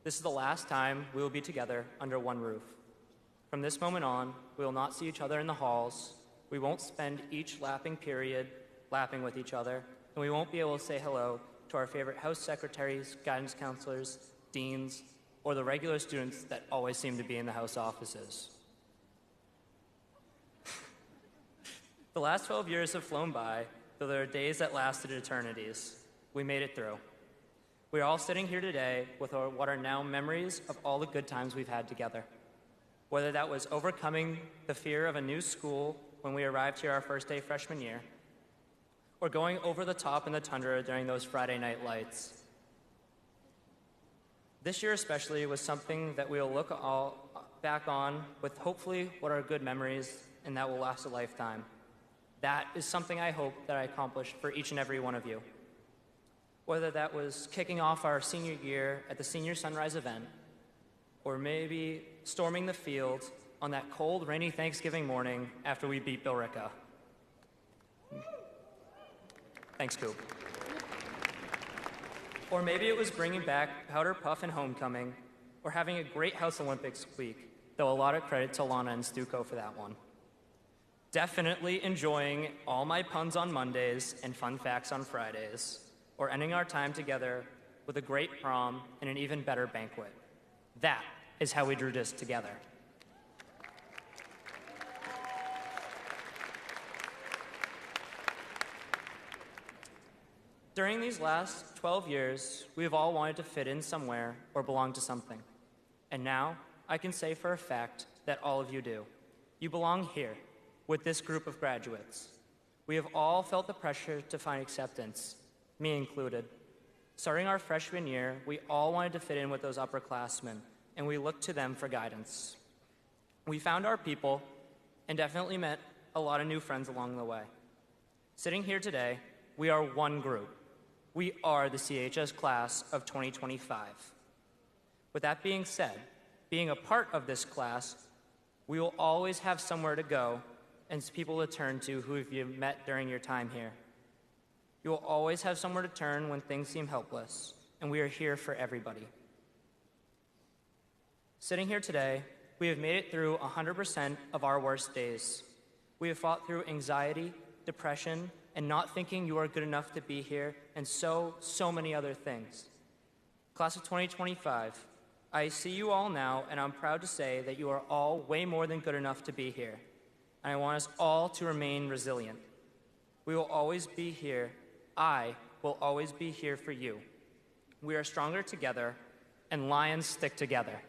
This is the last time we will be together under one roof. From this moment on, we will not see each other in the halls, we won't spend each lapping period lapping with each other, and we won't be able to say hello to our favorite house secretaries, guidance counselors, deans, or the regular students that always seem to be in the house offices. The last 12 years have flown by, though there are days that lasted eternities. We made it through. We are all sitting here today with what are now memories of all the good times we've had together. Whether that was overcoming the fear of a new school when we arrived here our first day freshman year, or going over the top in the tundra during those Friday night lights. This year especially was something that we'll look all back on with hopefully what are good memories and that will last a lifetime. That is something I hope that I accomplished for each and every one of you. Whether that was kicking off our senior year at the Senior Sunrise event, or maybe storming the field on that cold, rainy Thanksgiving morning after we beat Billerica. Thanks, Coop. Or maybe it was bringing back Powder Puff and Homecoming, or having a great House Olympics week, though a lot of credit to Lana and Stuco for that one. Definitely enjoying all my puns on Mondays and fun facts on Fridays, or ending our time together with a great prom and an even better banquet. That is how we drew this together. During these last 12 years, we have all wanted to fit in somewhere or belong to something. And now, I can say for a fact that all of you do. You belong here, with this group of graduates. We have all felt the pressure to find acceptance, me included. Starting our freshman year, we all wanted to fit in with those upperclassmen, and we looked to them for guidance. We found our people, and definitely met a lot of new friends along the way. Sitting here today, we are one group. We are the CHS class of 2025. With that being said, being a part of this class, we will always have somewhere to go and people to turn to who you've met during your time here. You will always have somewhere to turn when things seem helpless, and we are here for everybody. Sitting here today, we have made it through 100% of our worst days. We have fought through anxiety, depression, and not thinking you are good enough to be here, and so many other things. Class of 2025, I see you all now, and I'm proud to say that you are all way more than good enough to be here. And I want us all to remain resilient. We will always be here. I will always be here for you. We are stronger together, and lions stick together.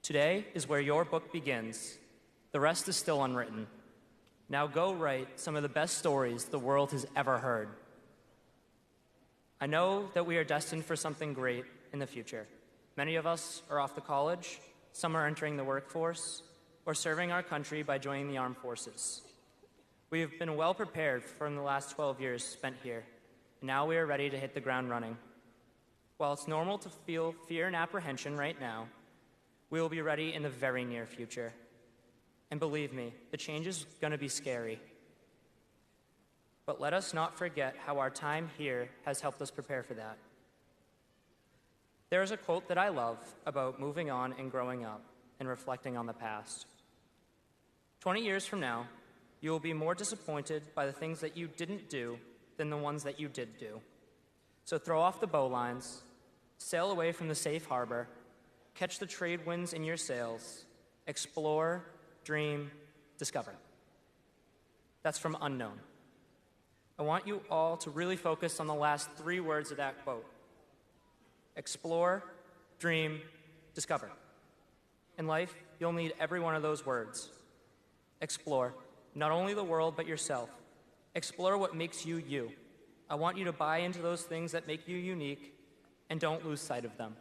Today is where your book begins. The rest is still unwritten. Now go write some of the best stories the world has ever heard. I know that we are destined for something great in the future. Many of us are off to college, some are entering the workforce, or serving our country by joining the armed forces. We have been well prepared from the last 12 years spent here, and now we are ready to hit the ground running. While it's normal to feel fear and apprehension right now, we will be ready in the very near future. And believe me, the change is going to be scary. But let us not forget how our time here has helped us prepare for that. There is a quote that I love about moving on and growing up, and reflecting on the past. 20 years from now, you will be more disappointed by the things that you didn't do than the ones that you did do. So throw off the bowlines, sail away from the safe harbor, catch the trade winds in your sails, explore, dream, discover. That's from Unknown. I want you all to really focus on the last 3 words of that quote. Explore, dream, discover. In life, you'll need every one of those words. Explore, not only the world, but yourself. Explore what makes you you. I want you to buy into those things that make you unique and don't lose sight of them.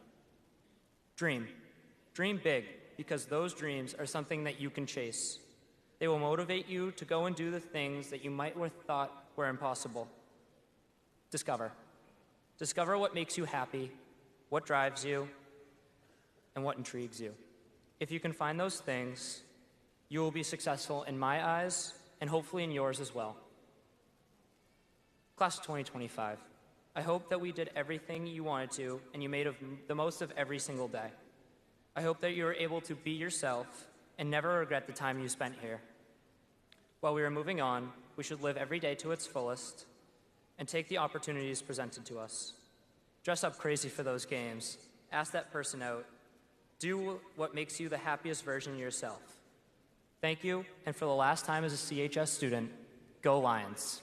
Dream. Dream big, because those dreams are something that you can chase. They will motivate you to go and do the things that you might have thought were impossible. Discover. Discover what makes you happy, what drives you, and what intrigues you. If you can find those things, you will be successful in my eyes and hopefully in yours as well. Class of 2025, I hope that we did everything you wanted to and you made the most of every single day. I hope that you were able to be yourself and never regret the time you spent here. While we are moving on, we should live every day to its fullest and take the opportunities presented to us. Dress up crazy for those games. Ask that person out. Do what makes you the happiest version of yourself. Thank you, and for the last time as a CHS student, go Lions.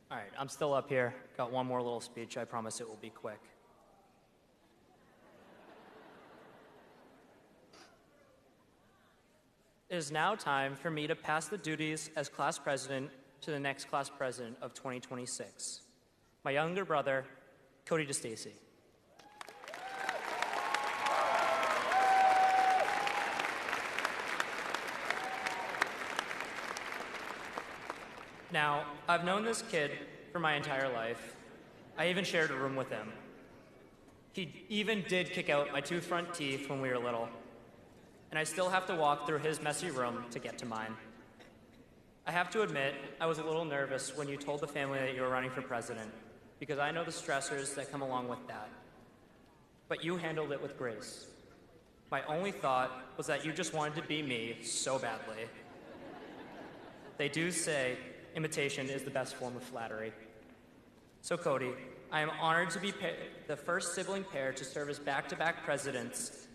All right, I'm still up here. Got one more little speech. I promise it will be quick. It is now time for me to pass the duties as class president to the next class president of 2026, my younger brother, Cody DeStacy. Now, I've known this kid for my entire life. I even shared a room with him. He even did kick out my 2 front teeth when we were little, and I still have to walk through his messy room to get to mine. I have to admit, I was a little nervous when you told the family that you were running for president, because I know the stressors that come along with that. But you handled it with grace. My only thought was that you just wanted to be me so badly. They do say imitation is the best form of flattery. So Cody, I am honored to be the first sibling pair to serve as back-to-back presidents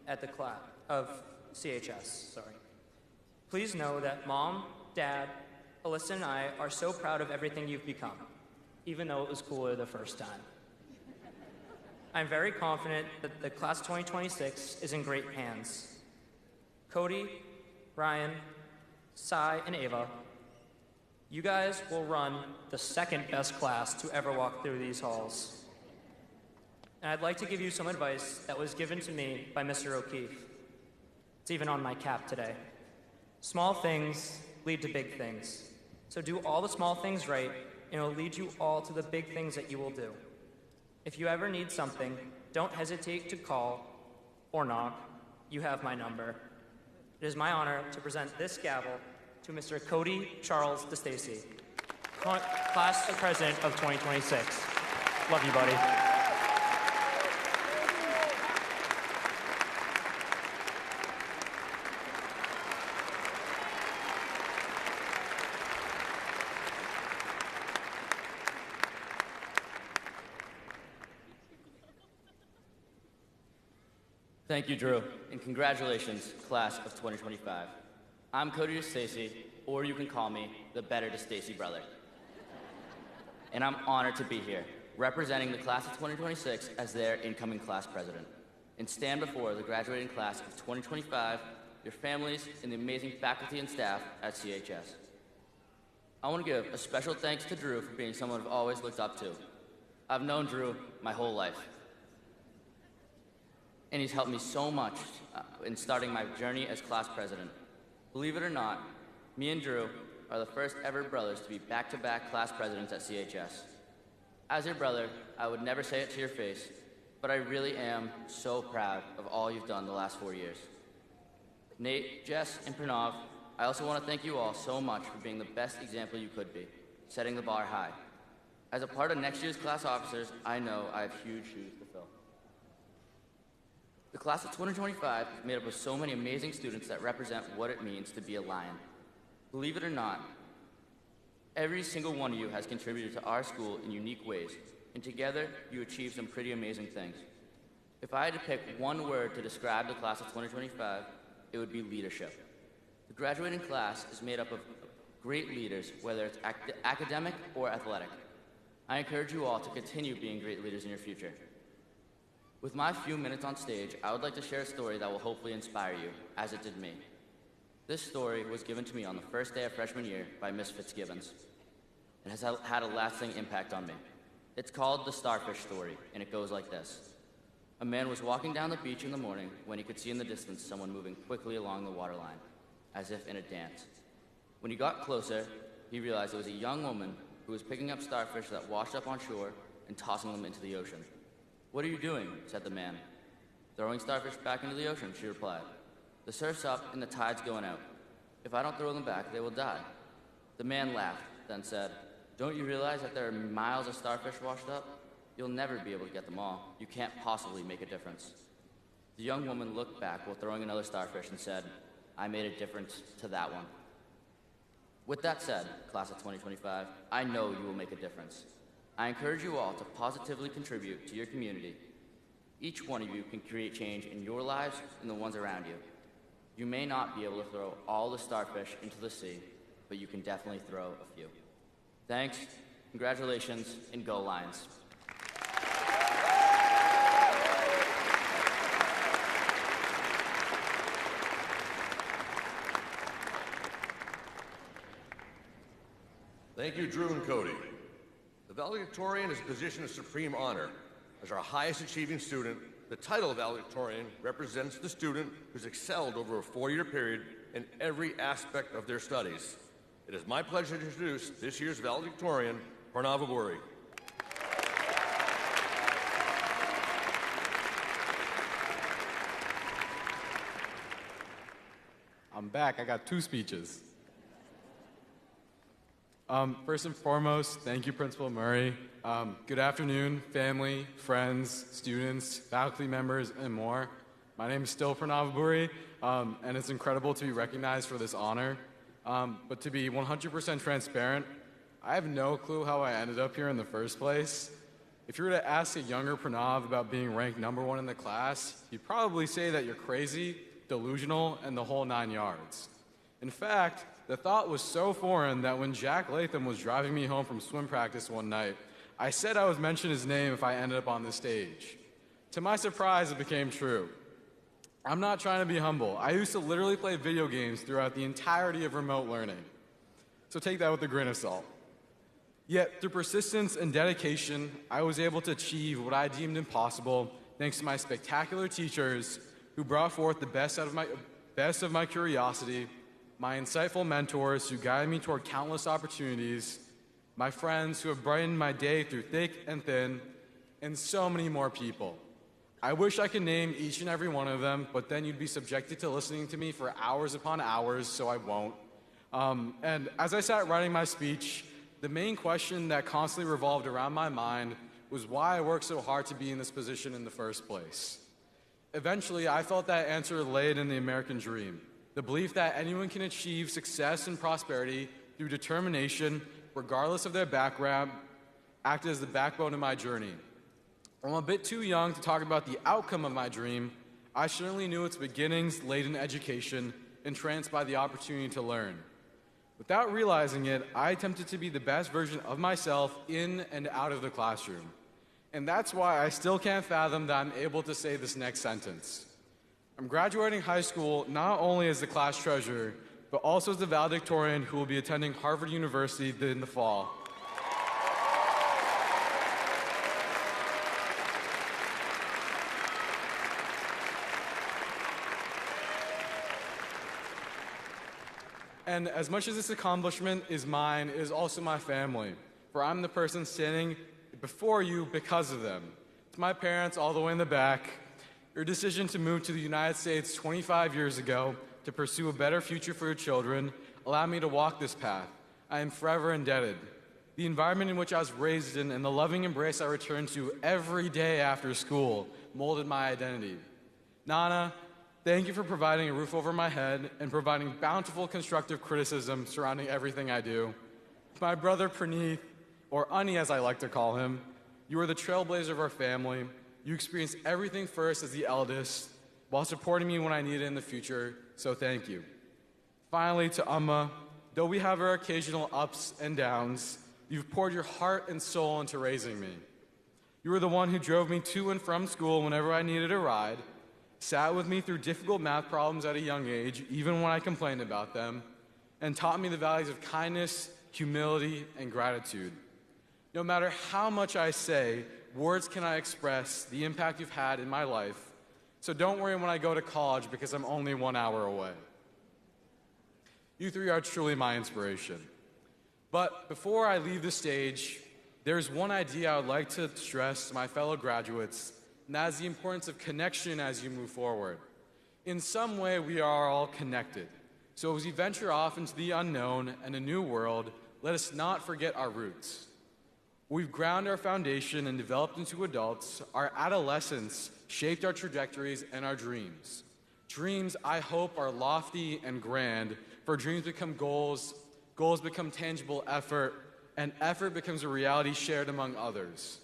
at the class of CHS. Please know that Mom, Dad, Alyssa, and I are so proud of everything you've become, even though it was cooler the first time. I'm very confident that the class 2026 is in great hands. Cody, Ryan, Sai, and Ava, you guys will run the second best class to ever walk through these halls. And I'd like to give you some advice that was given to me by Mr. O'Keefe. It's even on my cap today. Small things lead to big things. So do all the small things right, and it will lead you all to the big things that you will do. If you ever need something, don't hesitate to call or knock. You have my number. It is my honor to present this gavel to Mr. Cody Charles DeStacy, class president of 2026. Love you, buddy. Thank you, Drew, and congratulations, class of 2025. I'm Cody DeStacy, or you can call me the better DeStacy brother. And I'm honored to be here, representing the class of 2026 as their incoming class president, and stand before the graduating class of 2025, your families, and the amazing faculty and staff at CHS. I want to give a special thanks to Drew for being someone I've always looked up to. I've known Drew my whole life, and he's helped me so much in starting my journey as class president. Believe it or not, me and Drew are the first ever brothers to be back-to-back class presidents at CHS. As your brother, I would never say it to your face, but I really am so proud of all you've done the last 4 years. Nate, Jess, and Pranav, I also want to thank you all so much for being the best example you could be, setting the bar high. As a part of next year's class officers, I know I have huge shoes to fill. The class of 2025 is made up of so many amazing students that represent what it means to be a lion. Believe it or not, every single one of you has contributed to our school in unique ways, and together you achieve some pretty amazing things. If I had to pick one word to describe the class of 2025, it would be leadership. The graduating class is made up of great leaders, whether it's academic or athletic. I encourage you all to continue being great leaders in your future. With my few minutes on stage, I would like to share a story that will hopefully inspire you, as it did me. This story was given to me on the first day of freshman year by Miss Fitzgibbons. It has had a lasting impact on me. It's called The Starfish Story, and it goes like this. A man was walking down the beach in the morning when he could see in the distance someone moving quickly along the waterline, as if in a dance. When he got closer, he realized it was a young woman who was picking up starfish that washed up on shore and tossing them into the ocean. "What are you doing?" said the man. "Throwing starfish back into the ocean," she replied. "The surf's up and the tide's going out. If I don't throw them back, they will die." The man laughed, then said, "Don't you realize that there are miles of starfish washed up? You'll never be able to get them all. You can't possibly make a difference." The young woman looked back while throwing another starfish and said, "I made a difference to that one." With that said, class of 2025, I know you will make a difference. I encourage you all to positively contribute to your community. Each one of you can create change in your lives and the ones around you. You may not be able to throw all the starfish into the sea, but you can definitely throw a few. Thanks, congratulations, and go Lions. Thank you, Drew and Cody. The valedictorian is a position of supreme honor. As our highest achieving student, the title of valedictorian represents the student who's excelled over a 4-year period in every aspect of their studies. It is my pleasure to introduce this year's valedictorian, Pranav Aburi. I'm back. I got 2 speeches. First and foremost, thank you, Principal Murray. Good afternoon, family, friends, students, faculty members, and more. My name is still Pranav Aburi, and it's incredible to be recognized for this honor. But to be 100% transparent, I have no clue how I ended up here in the first place. If you were to ask a younger Pranav about being ranked #1 in the class, he'd probably say that you're crazy, delusional, and the whole 9 yards. In fact, the thought was so foreign that when Jack Latham was driving me home from swim practice one night, I said I would mention his name if I ended up on the stage. To my surprise, it became true. I'm not trying to be humble. I used to literally play video games throughout the entirety of remote learning. So take that with a grain of salt. Yet, through persistence and dedication, I was able to achieve what I deemed impossible thanks to my spectacular teachers who brought forth the best of my curiosity, my insightful mentors who guided me toward countless opportunities, my friends who have brightened my day through thick and thin, and so many more people. I wish I could name each and every one of them, but then you'd be subjected to listening to me for hours upon hours, so I won't. And as I sat writing my speech, the main question that constantly revolved around my mind was why I worked so hard to be in this position in the first place. Eventually, I felt that answer laid in the American dream. The belief that anyone can achieve success and prosperity through determination, regardless of their background, acted as the backbone of my journey. While I'm a bit too young to talk about the outcome of my dream, I certainly knew its beginnings laid in education, entranced by the opportunity to learn. Without realizing it, I attempted to be the best version of myself in and out of the classroom. And that's why I still can't fathom that I'm able to say this next sentence. I'm graduating high school not only as the class treasurer, but also as the valedictorian who will be attending Harvard University in the fall. And as much as this accomplishment is mine, it is also my family, for I'm the person standing before you because of them. To my parents all the way in the back, your decision to move to the United States 25 years ago to pursue a better future for your children allowed me to walk this path. I am forever indebted. The environment in which I was raised in and the loving embrace I return to every day after school molded my identity. Nana, thank you for providing a roof over my head and providing bountiful constructive criticism surrounding everything I do. My brother Praneeth, or Ani as I like to call him, you are the trailblazer of our family. You experienced everything first as the eldest while supporting me when I needed it in the future, so thank you. Finally, to Amma, though we have our occasional ups and downs, you've poured your heart and soul into raising me. You were the one who drove me to and from school whenever I needed a ride, sat with me through difficult math problems at a young age, even when I complained about them, and taught me the values of kindness, humility, and gratitude. No matter how much I say, words cannot express the impact you've had in my life, so don't worry when I go to college because I'm only 1 hour away. You three are truly my inspiration. But before I leave the stage, there's one idea I would like to stress to my fellow graduates, and that is the importance of connection as you move forward. In some way, we are all connected. So as we venture off into the unknown and a new world, let us not forget our roots. We've grounded our foundation and developed into adults. Our adolescence shaped our trajectories and our dreams. Dreams, I hope, are lofty and grand, for dreams become goals, goals become tangible effort, and effort becomes a reality shared among others.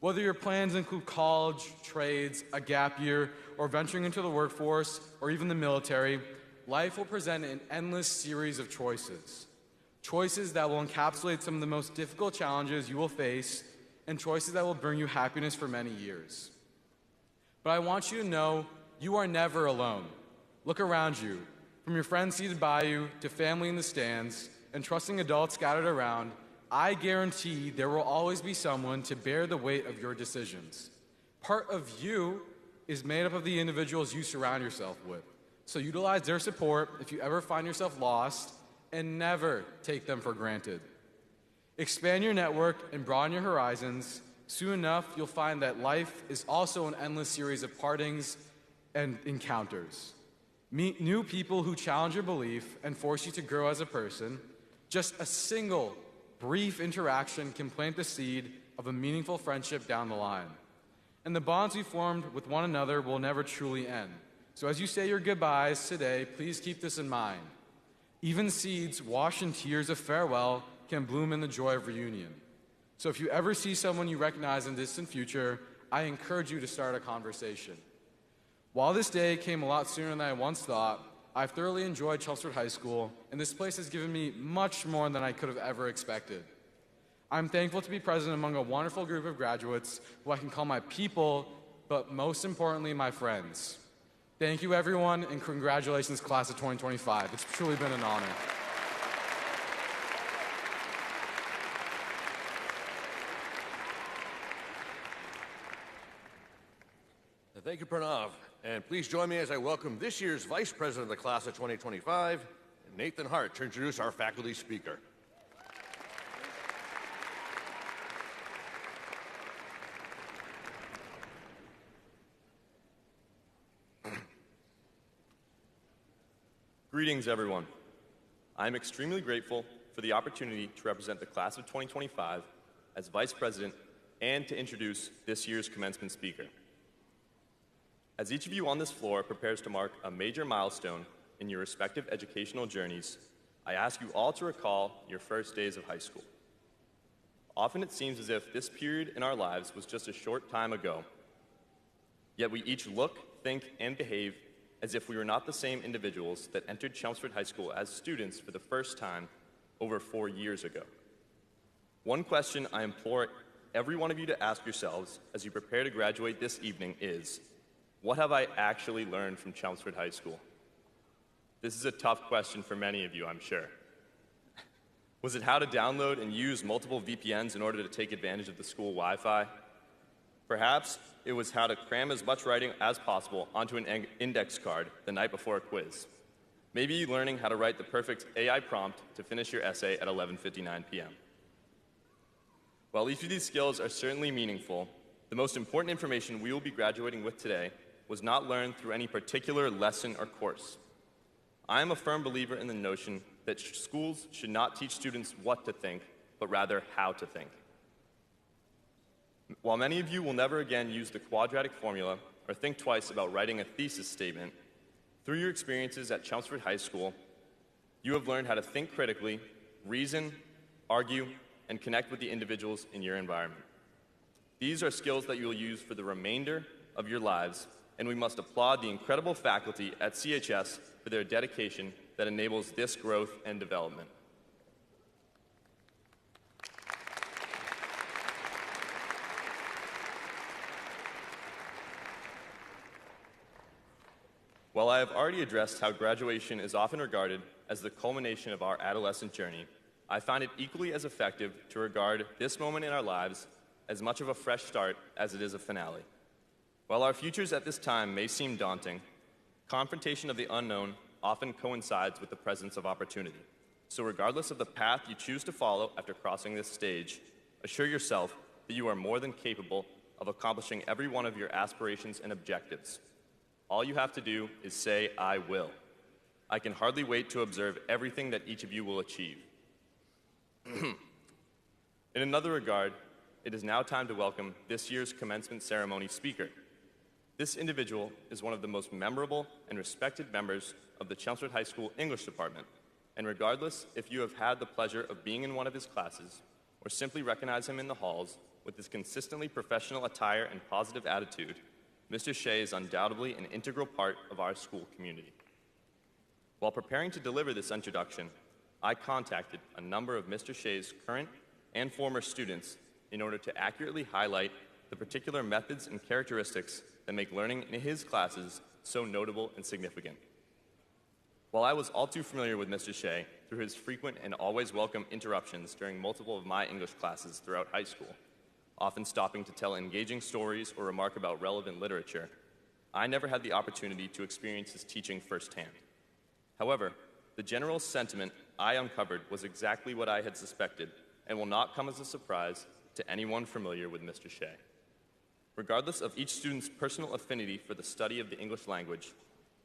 Whether your plans include college, trades, a gap year, or venturing into the workforce, or even the military, life will present an endless series of choices. Choices that will encapsulate some of the most difficult challenges you will face, and choices that will bring you happiness for many years. But I want you to know you are never alone. Look around you. From your friends seated by you to family in the stands and trusting adults scattered around, I guarantee there will always be someone to bear the weight of your decisions. Part of you is made up of the individuals you surround yourself with. So utilize their support if you ever find yourself lost, and never take them for granted. Expand your network and broaden your horizons. Soon enough, you'll find that life is also an endless series of partings and encounters. Meet new people who challenge your belief and force you to grow as a person. Just a single, brief interaction can plant the seed of a meaningful friendship down the line. And the bonds we formed with one another will never truly end. So as you say your goodbyes today, please keep this in mind. Even seeds washed in tears of farewell can bloom in the joy of reunion. So if you ever see someone you recognize in the distant future, I encourage you to start a conversation. While this day came a lot sooner than I once thought, I've thoroughly enjoyed Chelmsford High School, and this place has given me much more than I could have ever expected. I'm thankful to be present among a wonderful group of graduates who I can call my people, but most importantly, my friends. Thank you, everyone, and congratulations, class of 2025. It's truly been an honor. Thank you, Pranav. And please join me as I welcome this year's Vice President of the class of 2025, Nathan Hart, to introduce our faculty speaker. Greetings, everyone. I'm extremely grateful for the opportunity to represent the class of 2025 as Vice President and to introduce this year's commencement speaker. As each of you on this floor prepares to mark a major milestone in your respective educational journeys, I ask you all to recall your first days of high school. Often it seems as if this period in our lives was just a short time ago, yet we each look, think, and behave as if we were not the same individuals that entered Chelmsford High School as students for the first time over 4 years ago. One question I implore every one of you to ask yourselves as you prepare to graduate this evening is, what have I actually learned from Chelmsford High School? This is a tough question for many of you, I'm sure. Was it how to download and use multiple VPNs in order to take advantage of the school Wi-Fi? Perhaps it was how to cram as much writing as possible onto an index card the night before a quiz. Maybe learning how to write the perfect AI prompt to finish your essay at 11:59 p.m. While each of these skills are certainly meaningful, the most important information we will be graduating with today was not learned through any particular lesson or course. I am a firm believer in the notion that schools should not teach students what to think, but rather how to think. While many of you will never again use the quadratic formula or think twice about writing a thesis statement, through your experiences at Chelmsford High School, you have learned how to think critically, reason, argue, and connect with the individuals in your environment. These are skills that you will use for the remainder of your lives, and we must applaud the incredible faculty at CHS for their dedication that enables this growth and development. While I have already addressed how graduation is often regarded as the culmination of our adolescent journey, I find it equally as effective to regard this moment in our lives as much of a fresh start as it is a finale. While our futures at this time may seem daunting, confrontation of the unknown often coincides with the presence of opportunity. So regardless of the path you choose to follow after crossing this stage, assure yourself that you are more than capable of accomplishing every one of your aspirations and objectives. All you have to do is say, "I will." I can hardly wait to observe everything that each of you will achieve. In another regard, it is now time to welcome this year's commencement ceremony speaker. This individual is one of the most memorable and respected members of the Chelmsford High School English department, and regardless if you have had the pleasure of being in one of his classes or simply recognize him in the halls with his consistently professional attire and positive attitude, Mr. Shea is undoubtedly an integral part of our school community. While preparing to deliver this introduction, I contacted a number of Mr. Shea's current and former students in order to accurately highlight the particular methods and characteristics that make learning in his classes so notable and significant. While I was all too familiar with Mr. Shea through his frequent and always welcome interruptions during multiple of my English classes throughout high school, often stopping to tell engaging stories or remark about relevant literature, I never had the opportunity to experience his teaching firsthand. However, the general sentiment I uncovered was exactly what I had suspected and will not come as a surprise to anyone familiar with Mr. Shea. Regardless of each student's personal affinity for the study of the English language,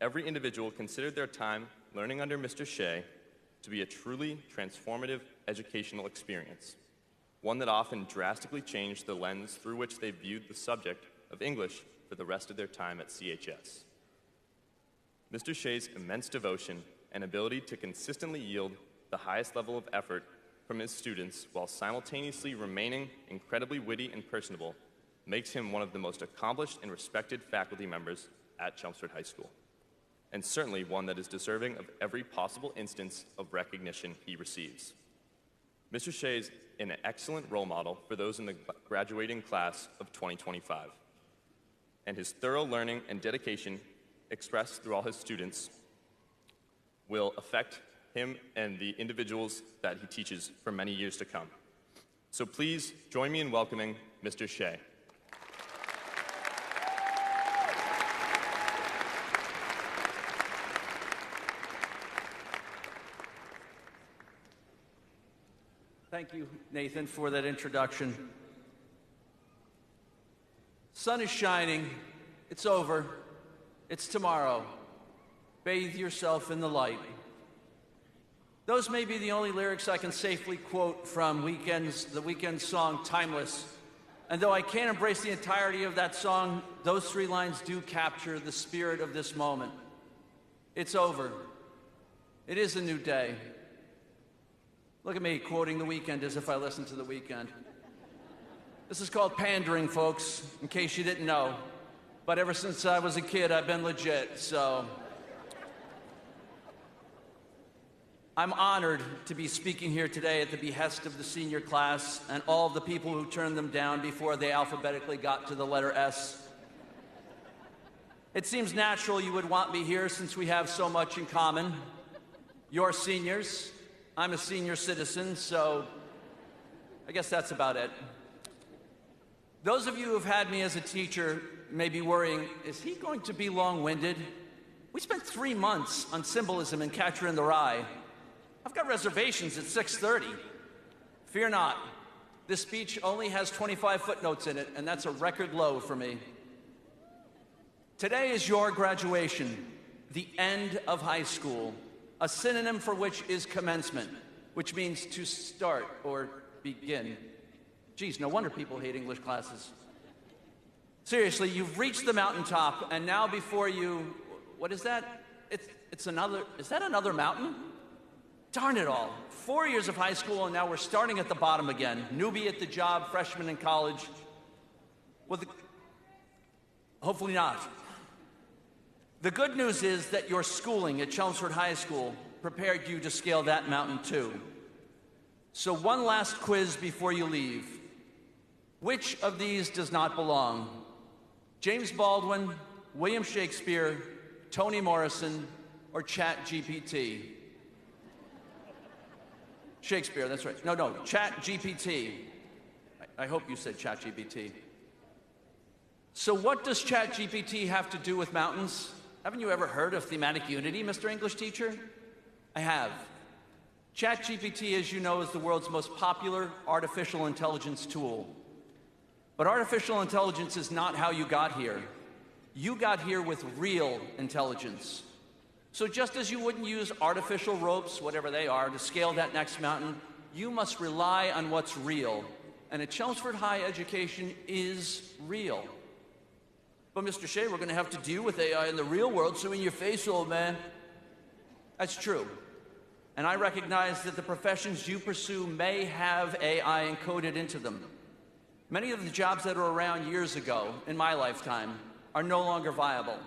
every individual considered their time learning under Mr. Shea to be a truly transformative educational experience, one that often drastically changed the lens through which they viewed the subject of English for the rest of their time at CHS. Mr. Shea's immense devotion and ability to consistently yield the highest level of effort from his students while simultaneously remaining incredibly witty and personable makes him one of the most accomplished and respected faculty members at Chelmsford High School, and certainly one that is deserving of every possible instance of recognition he receives. Mr. Shea is an excellent role model for those in the graduating class of 2025, and his thorough learning and dedication expressed through all his students will affect him and the individuals that he teaches for many years to come. So please join me in welcoming Mr. Shea. Thank you, Nathan, for that introduction. Sun is shining. It's over. It's tomorrow. Bathe yourself in the light. Those may be the only lyrics I can safely quote from the Weeknd song, Timeless. And though I can't embrace the entirety of that song, those three lines do capture the spirit of this moment. It's over. It is a new day. Look at me quoting The Weeknd as if I listened to The Weeknd. This is called pandering, folks, in case you didn't know. But ever since I was a kid, I've been legit, so. I'm honored to be speaking here today at the behest of the senior class and all of the people who turned them down before they alphabetically got to the letter S. It seems natural you would want me here since we have so much in common. You're seniors. I'm a senior citizen, so I guess that's about it. Those of you who have had me as a teacher may be worrying, is he going to be long-winded? We spent 3 months on symbolism and Catcher in the Rye. I've got reservations at 6:30. Fear not. This speech only has 25 footnotes in it, and that's a record low for me. Today is your graduation, the end of high school, a synonym for which is commencement, which means to start or begin. Geez, no wonder people hate English classes. Seriously, you've reached the mountaintop, and now before you, what is that? Is that another mountain? Darn it all. 4 years of high school, and now we're starting at the bottom again. Newbie at the job, freshman in college. Well, hopefully not. The good news is that your schooling at Chelmsford High School prepared you to scale that mountain too. So one last quiz before you leave. Which of these does not belong? James Baldwin, William Shakespeare, Toni Morrison, or ChatGPT? Shakespeare, that's right. No, ChatGPT. I hope you said ChatGPT. So what does ChatGPT have to do with mountains? Haven't you ever heard of thematic unity, Mr. English teacher? I have. ChatGPT, as you know, is the world's most popular artificial intelligence tool. But artificial intelligence is not how you got here. You got here with real intelligence. So just as you wouldn't use artificial ropes, whatever they are, to scale that next mountain, you must rely on what's real. And at Chelmsford High, education is real. But Mr. Shea, we're going to have to deal with AI in the real world, so in your face, old man. That's true. And I recognize that the professions you pursue may have AI encoded into them. Many of the jobs that were around years ago, in my lifetime, are no longer viable.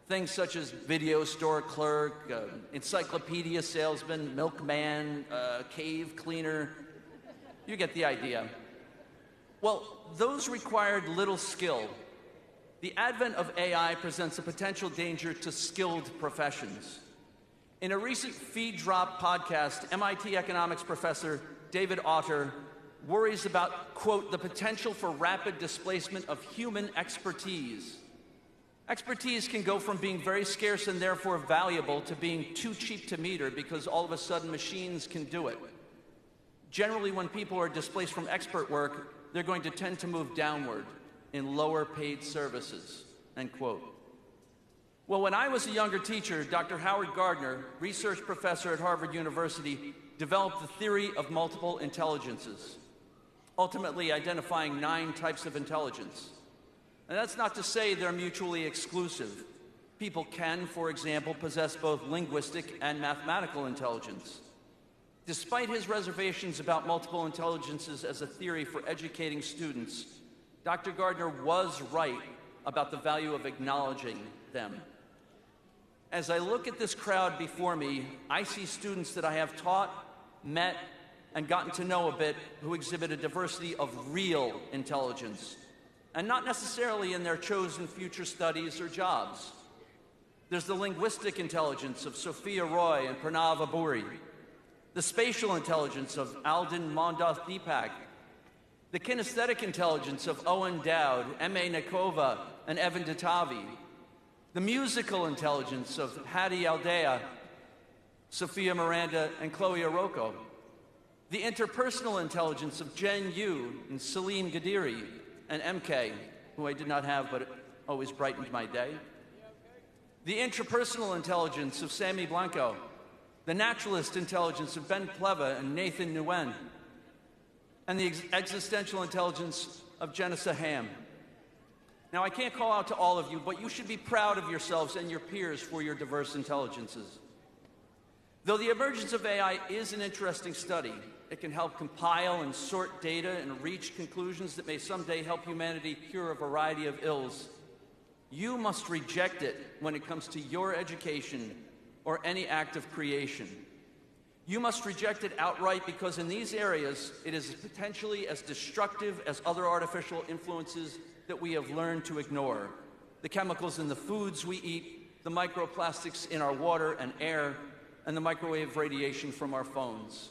Things such as video store clerk, encyclopedia salesman, milkman, cave cleaner. You get the idea. Well, those required little skill. The advent of AI presents a potential danger to skilled professions. In a recent Feed Drop podcast, MIT economics professor David Otter worries about, quote, the potential for rapid displacement of human expertise. Expertise can go from being very scarce and therefore valuable to being too cheap to meter because all of a sudden machines can do it. Generally, when people are displaced from expert work, they're going to tend to move downward in lower paid services, end quote. Well, when I was a younger teacher, Dr. Howard Gardner, research professor at Harvard University, developed the theory of multiple intelligences, ultimately identifying 9 types of intelligence. And that's not to say they're mutually exclusive. People can, for example, possess both linguistic and mathematical intelligence. Despite his reservations about multiple intelligences as a theory for educating students, Dr. Gardner was right about the value of acknowledging them. As I look at this crowd before me, I see students that I have taught, met, and gotten to know a bit who exhibit a diversity of real intelligence, and not necessarily in their chosen future studies or jobs. There's the linguistic intelligence of Sophia Roy and Pranav Aburi, the spatial intelligence of Alden Mondoth Deepak, the kinesthetic intelligence of Owen Dowd, M.A. Nikova, and Evan Datavi, the musical intelligence of Hadi Aldea, Sophia Miranda, and Chloe Aroko, the interpersonal intelligence of Jen Yu and Celine Gadiri, and MK, who I did not have but it always brightened my day, the intrapersonal intelligence of Sammy Blanco, the naturalist intelligence of Ben Pleva and Nathan Nguyen, and the existential intelligence of Jenissa Ham. Now, I can't call out to all of you, but you should be proud of yourselves and your peers for your diverse intelligences. Though the emergence of AI is an interesting study, it can help compile and sort data and reach conclusions that may someday help humanity cure a variety of ills. You must reject it when it comes to your education or any act of creation. You must reject it outright because in these areas, it is potentially as destructive as other artificial influences that we have learned to ignore. The chemicals in the foods we eat, the microplastics in our water and air, and the microwave radiation from our phones.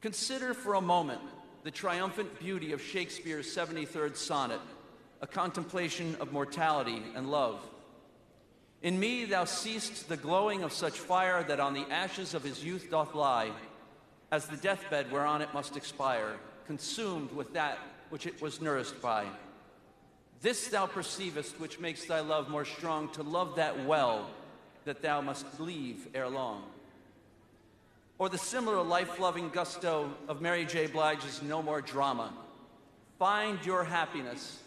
Consider for a moment the triumphant beauty of Shakespeare's 73rd sonnet, a contemplation of mortality and love. In me thou seest the glowing of such fire that on the ashes of his youth doth lie, as the deathbed whereon it must expire, consumed with that which it was nourished by. This thou perceivest, which makes thy love more strong, to love that well that thou must leave ere long. or the similar life-loving gusto of Mary J. Blige's No More Drama. Find your happiness.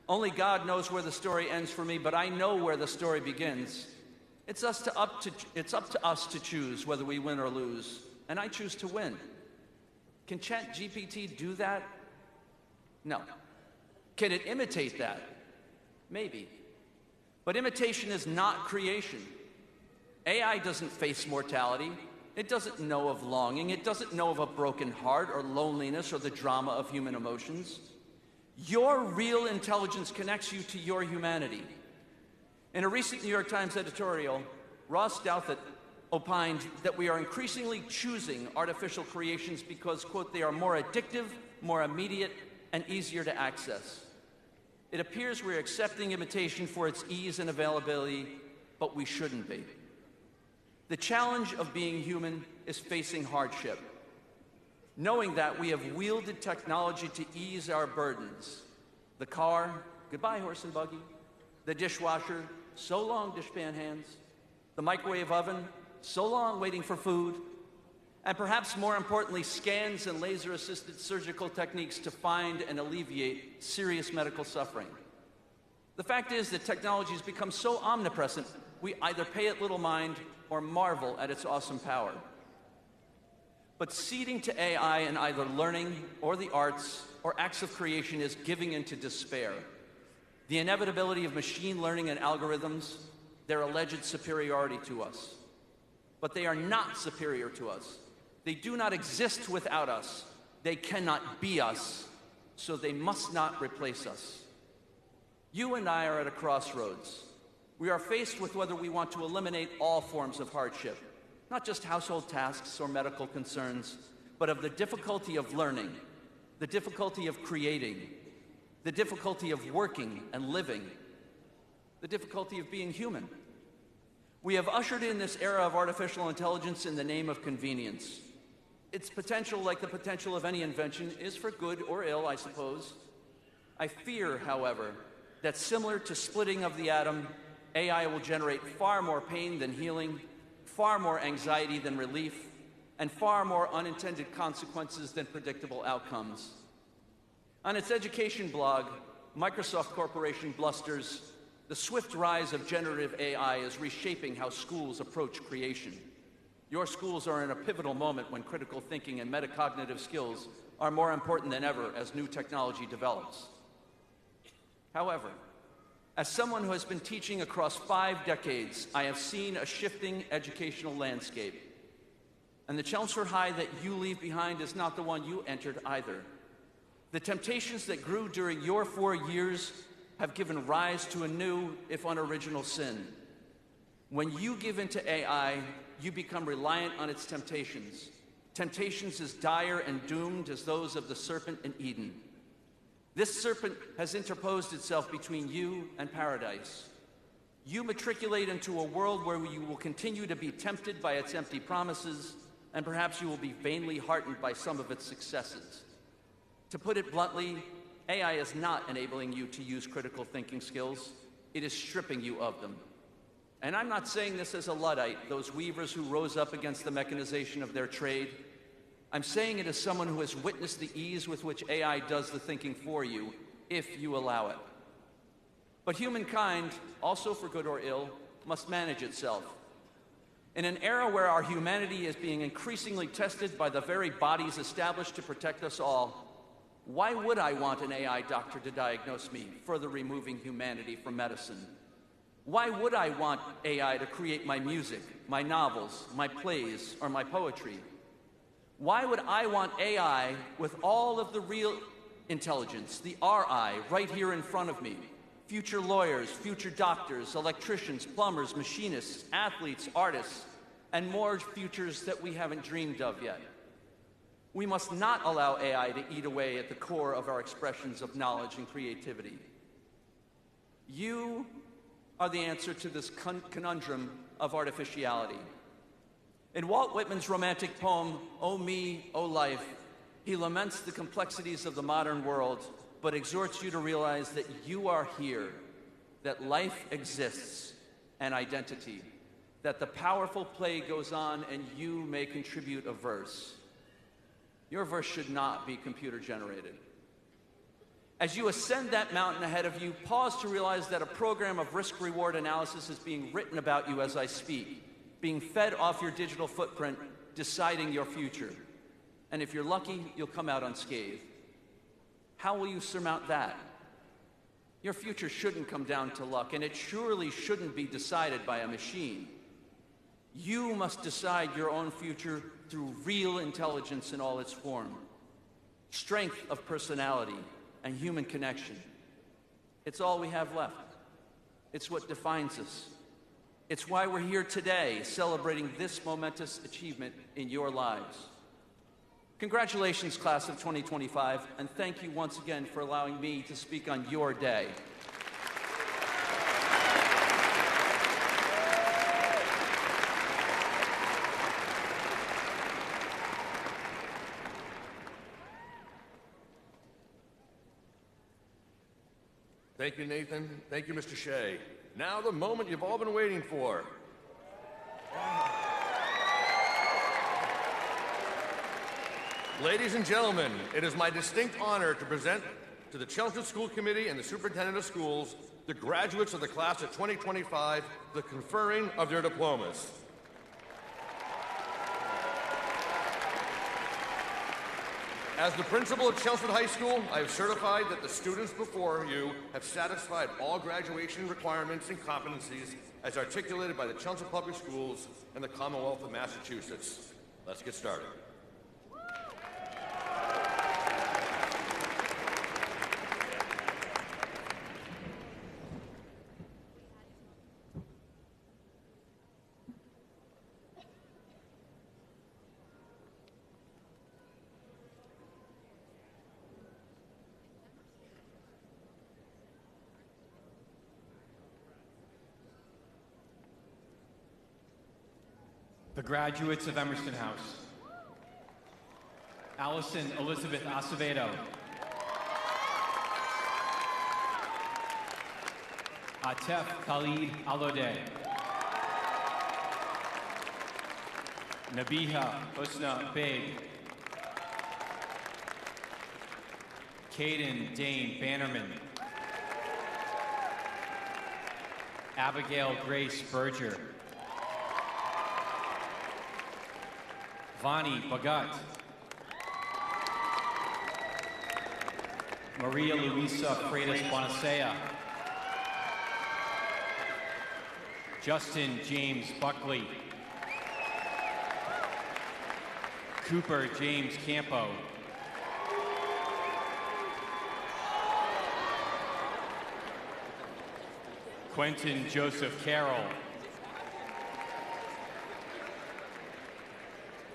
Only God knows where the story ends for me, but I know where the story begins. It's up to us to choose whether we win or lose, and I choose to win. Can ChatGPT do that? No. Can it imitate that? Maybe. But imitation is not creation. AI doesn't face mortality. It doesn't know of longing. It doesn't know of a broken heart or loneliness or the drama of human emotions. Your real intelligence connects you to your humanity. In a recent New York Times editorial, Ross Douthat opined that we are increasingly choosing artificial creations because, quote, they are more addictive, more immediate, and easier to access. It appears we're accepting imitation for its ease and availability, but we shouldn't be. The challenge of being human is facing hardship. Knowing that we have wielded technology to ease our burdens. The car, goodbye horse and buggy. The dishwasher, so long dishpan hands. The microwave oven, so long waiting for food. And perhaps more importantly, scans and laser-assisted surgical techniques to find and alleviate serious medical suffering. The fact is that technology has become so omnipresent, we either pay it little mind or marvel at its awesome power. But ceding to AI in either learning or the arts or acts of creation is giving into despair. The inevitability of machine learning and algorithms, their alleged superiority to us. But they are not superior to us. They do not exist without us. They cannot be us, so they must not replace us. You and I are at a crossroads. We are faced with whether we want to eliminate all forms of hardship, not just household tasks or medical concerns, but of the difficulty of learning, the difficulty of creating, the difficulty of working and living, the difficulty of being human. We have ushered in this era of artificial intelligence in the name of convenience. Its potential, like the potential of any invention, is for good or ill, I suppose. I fear, however, that similar to splitting of the atom, AI will generate far more pain than healing, far more anxiety than relief, and far more unintended consequences than predictable outcomes. On its education blog, Microsoft Corporation blusters, "The swift rise of generative AI is reshaping how schools approach creation. Your schools are in a pivotal moment when critical thinking and metacognitive skills are more important than ever as new technology develops." However, as someone who has been teaching across 5 decades, I have seen a shifting educational landscape. And the Chelmsford High that you leave behind is not the one you entered either. The temptations that grew during your 4 years have given rise to a new, if unoriginal, sin. When you give into AI, you become reliant on its temptations. Temptations as dire and doomed as those of the serpent in Eden. This serpent has interposed itself between you and paradise. You matriculate into a world where you will continue to be tempted by its empty promises, and perhaps you will be vainly heartened by some of its successes. To put it bluntly, AI is not enabling you to use critical thinking skills. It is stripping you of them. And I'm not saying this as a Luddite, those weavers who rose up against the mechanization of their trade. I'm saying it as someone who has witnessed the ease with which AI does the thinking for you, if you allow it. But humankind, also for good or ill, must manage itself. In an era where our humanity is being increasingly tested by the very bodies established to protect us all, why would I want an AI doctor to diagnose me, further removing humanity from medicine? Why would I want AI to create my music, my novels, my plays, or my poetry? Why would I want AI with all of the real intelligence, the RI, right here in front of me? Future lawyers, future doctors, electricians, plumbers, machinists, athletes, artists, and more futures that we haven't dreamed of yet. We must not allow AI to eat away at the core of our expressions of knowledge and creativity. You are the answer to this conundrum of artificiality. In Walt Whitman's romantic poem, "O Me, O Life," he laments the complexities of the modern world, but exhorts you to realize that you are here, that life exists, and identity. that the powerful play goes on and you may contribute a verse. Your verse should not be computer generated. As you ascend that mountain ahead of you, pause to realize that a program of risk-reward analysis is being written about you as I speak, being fed off your digital footprint, deciding your future. And if you're lucky, you'll come out unscathed. How will you surmount that? Your future shouldn't come down to luck, and it surely shouldn't be decided by a machine. You must decide your own future through real intelligence in all its form, strength of personality, and human connection. It's all we have left. It's what defines us. It's why we're here today, celebrating this momentous achievement in your lives. Congratulations, class of 2025, and thank you once again for allowing me to speak on your day. Thank you, Nathan. Thank you, Mr. Shea. Now the moment you've all been waiting for. Ladies and gentlemen, it is my distinct honor to present to the Chelmsford School Committee and the Superintendent of Schools the graduates of the class of 2025, the conferring of their diplomas. As the principal of Chelmsford High School, I have certified that the students before you have satisfied all graduation requirements and competencies as articulated by the Chelmsford Public Schools and the Commonwealth of Massachusetts. Let's get started. The graduates of Emerson House: Allison Elizabeth Acevedo, Atef Khalid Alode, Nabiha Husna Beg, Caden Dane Bannerman, Abigail Grace Berger, Vani Bagat, Maria Luisa Freitas Bonacea, Justin James Buckley, Cooper James Campo, Quentin Joseph Carroll,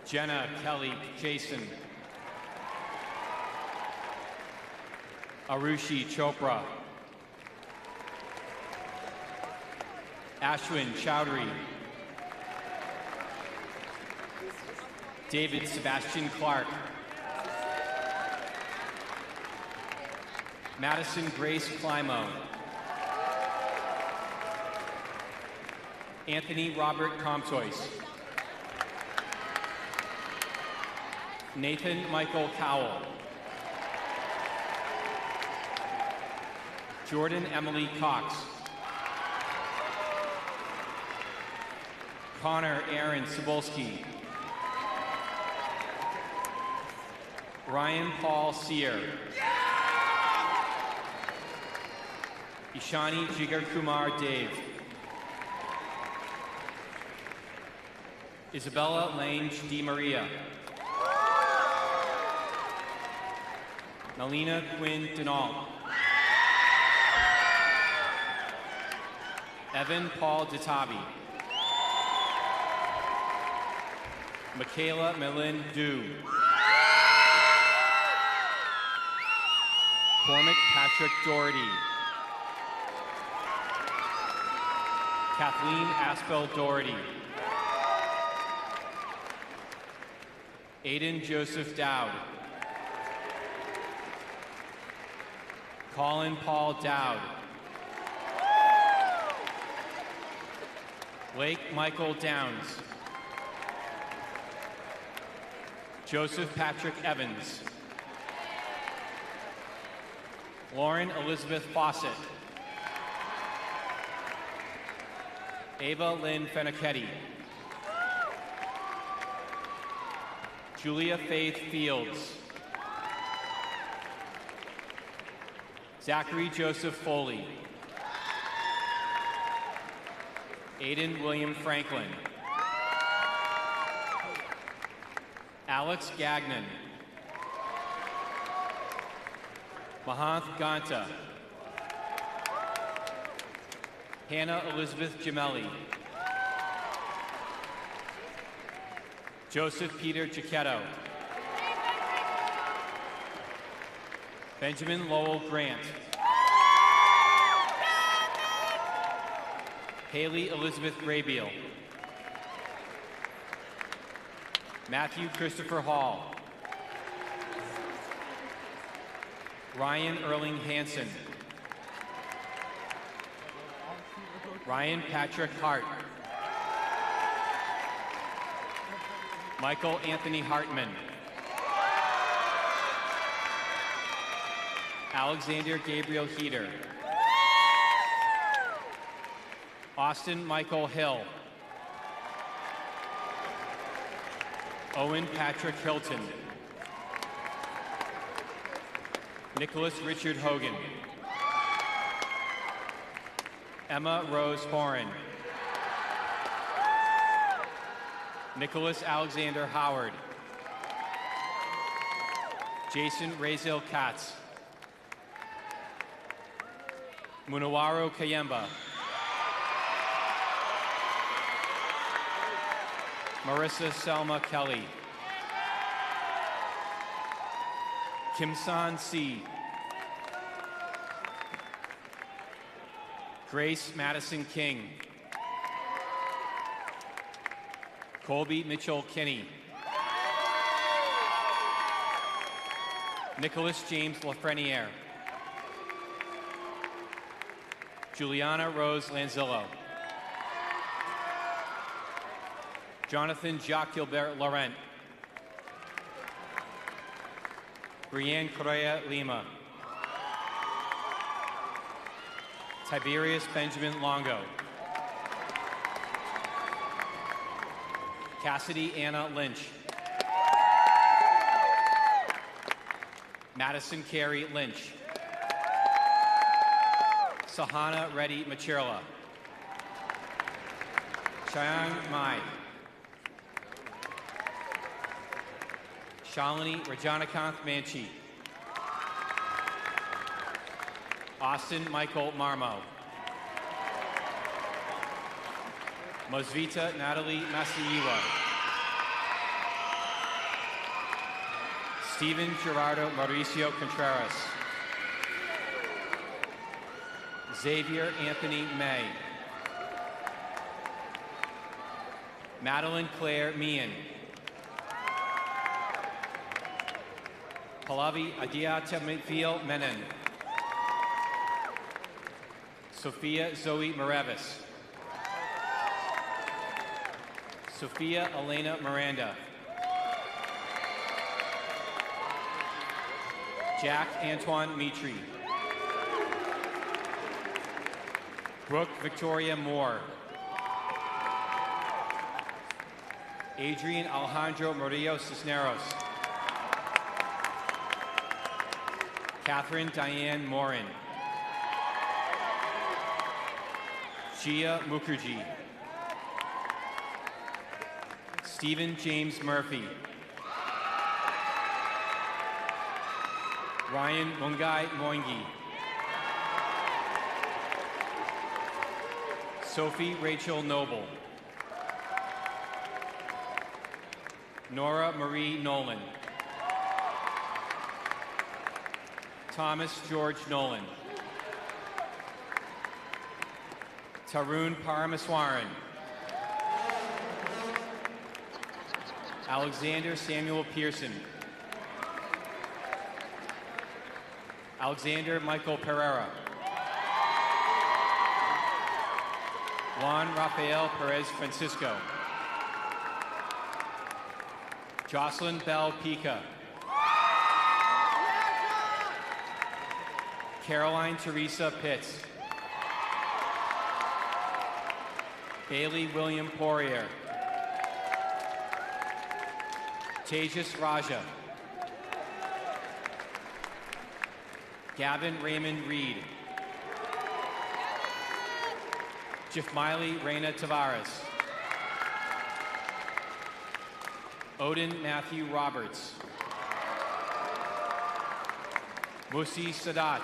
Jenna Kelly Jason, Arushi Chopra, Ashwin Chowdhury, David Sebastian Clark, Madison Grace Climo, Anthony Robert Comtois, Nathan Michael Cowell, Jordan Emily Cox, Connor Aaron Cebulski, Ryan Paul Sear, Ishani Jigar Kumar Dave, Isabella Lange Di Maria, Melina Quinn Denault, Evan Paul Ditabi, Michaela Millen Dew, Cormac Patrick Doherty, Kathleen Aspel Doherty, Aiden Joseph Dowd, Colin Paul Dowd, Blake Michael Downs. Joseph Patrick Evans. Lauren Elizabeth Fawcett. Ava Lynn Fenichetti. Julia Faith Fields. Zachary Joseph Foley. Aiden William Franklin. Alex Gagnon. Mahanth Ganta. Hannah Elizabeth Gemelli. Joseph Peter Giacchetto. Benjamin Lowell Grant. Haley Elizabeth Graybeal. Matthew Christopher Hall. Ryan Erling Hansen. Ryan Patrick Hart. Michael Anthony Hartman. Alexander Gabriel Heater. Austin Michael Hill. Owen Patrick Hilton. Nicholas Richard Hogan. Emma Rose Horan. Nicholas Alexander Howard. Jason Razil Katz. Munawaro Kayemba. Marissa Selma Kelly. Kim-san C. Grace Madison King. Colby Mitchell Kinney. Nicholas James Lafreniere. Juliana Rose Lanzillo. Jonathan Jacques Gilbert Laurent. Brianne Correa Lima. Tiberius Benjamin Longo. Cassidy Anna Lynch. Madison Carey Lynch. Sahana Reddy Machirla. Chiang Mai. Shalini Rajanakanth Manchi. Austin Michael Marmo. Mosvita Natalie Masiiwa. Stephen Gerardo Mauricio Contreras. Xavier Anthony May. Madeline Claire Meehan. Pallavi Adiatamithil Menon. Sophia Zoe Marevis. Sophia Elena Miranda. Jack Antoine Mitri. Brooke Victoria Moore. Adrian Alejandro Murillo Cisneros. Catherine Diane Morin. Gia Mukherjee. Stephen James Murphy. Ryan Mungai Moingi. Sophie Rachel Noble. Nora Marie Nolan. Thomas George Nolan. Tarun Paramaswaran. Alexander Samuel Pearson. Alexander Michael Pereira. Juan Rafael Perez Francisco. Jocelyn Bell Pica. Caroline Teresa Pitts. Bailey William Poirier. Tejas Raja. Gavin Raymond Reed. Jifmiley Reina Tavares. Odin Matthew Roberts. Musi Sadat.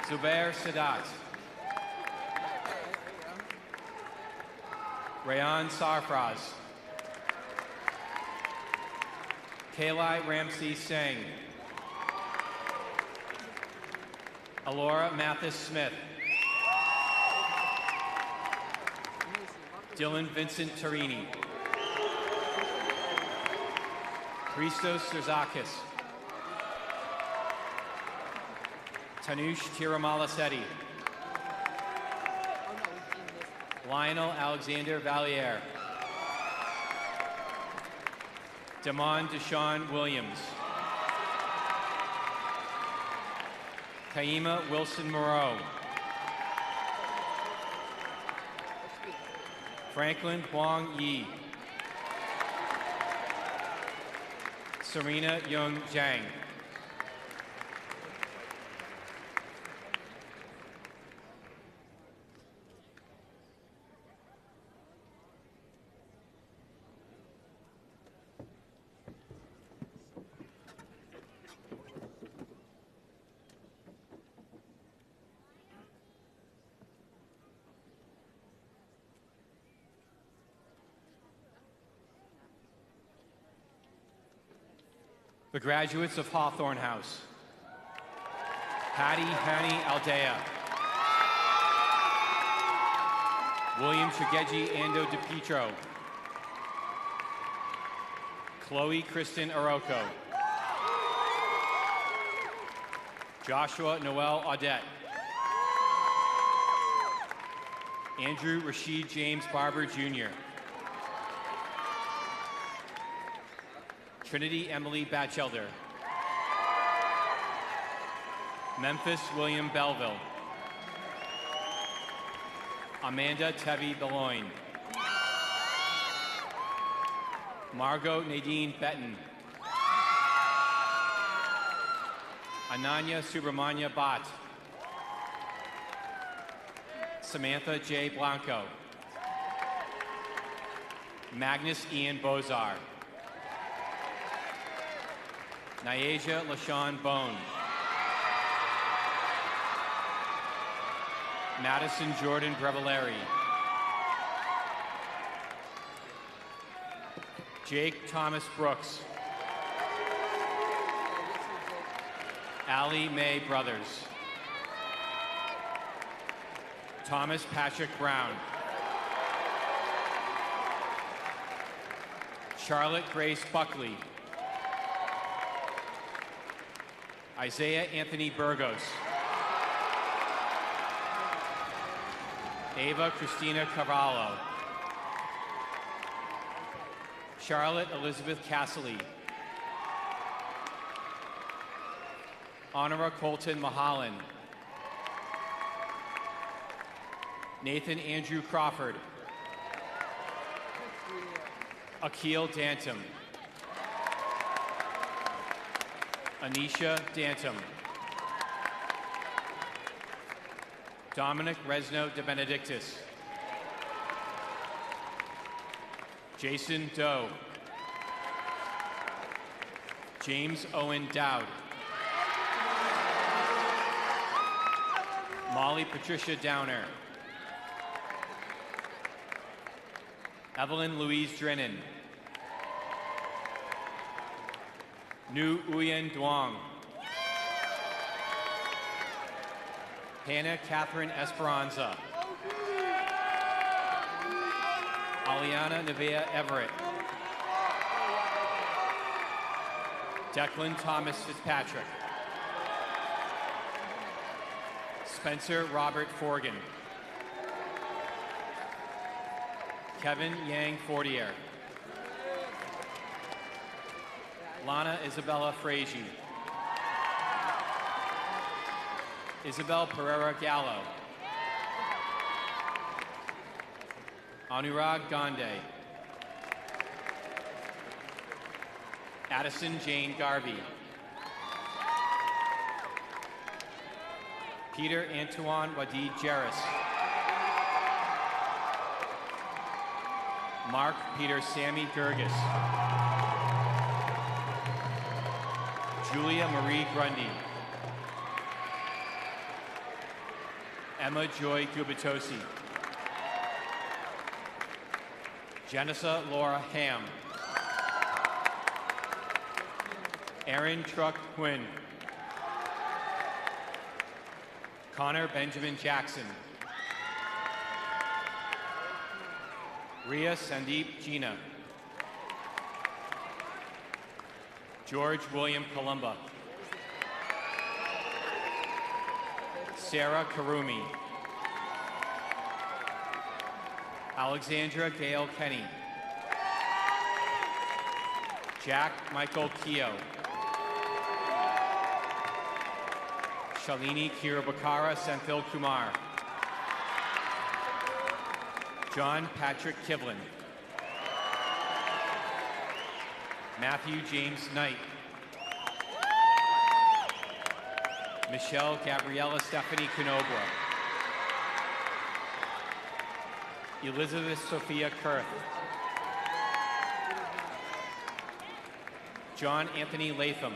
Zubair Sadat. Rayan Sarfraz. Kalai Ramsey Singh. Alora Mathis Smith. Dylan Vincent Tarini. Christos Serzakis. Tanush Tiramalasetti. Lionel Alexander Valliere. Damon Deshaun Williams. Kaima Wilson Moreau. Franklin Huang Yi. Serena Young Zhang. The graduates of Hawthorne House. Patty Hani Aldea. William Chigeji Ando DePietro. Chloe Kristen Aroko. Joshua Noel Audette. Andrew Rashid James Barber Jr. Trinity Emily Batchelder. Memphis William Belleville. Amanda Tevi Beloin. Margot Nadine Betton. Ananya Subramanya Bhatt. Samantha J. Blanco. Magnus Ian Bozar. Nyasia LaShawn Bone. Madison Jordan Brevaleri. Jake Thomas Brooks. Allie Mae Brothers. Thomas Patrick Brown. Charlotte Grace Buckley. Isaiah Anthony Burgos. Ava Christina Cavallo. Charlotte Elizabeth Casserly. Honora Colton Mahalan. Nathan Andrew Crawford. Akil Dantum. Anisha Dantum. Dominic Resno de Benedictis. Jason Doe. James Owen Dowd. Molly Patricia Downer. Evelyn Louise Drennan. Nu Uyen Duong. Hannah Catherine Esperanza. Aliana Nevea Everett. Declan Thomas Fitzpatrick. Spencer Robert Forgan. Kevin Yang Fortier. Lana Isabella Frazier. Isabel Pereira Gallo. Anurag Gandhi. Addison Jane Garvey. Peter Antoine Wadid Jarris. Mark Peter Sammy Gerges. Julia Marie Grundy. Emma Joy Gubitosi. Janissa Laura Ham. Aaron Truck Quinn. Connor Benjamin Jackson. Ria Sandeep Gina. George William Columba. Sarah Karumi. Alexandra Gail Kenny. Jack Michael Keogh. Shalini Kirabakara Senthil Kumar. John Patrick Kivlin. Matthew James Knight. Michelle Gabriella Stephanie Canobra. Elizabeth Sophia Kurth. John Anthony Latham.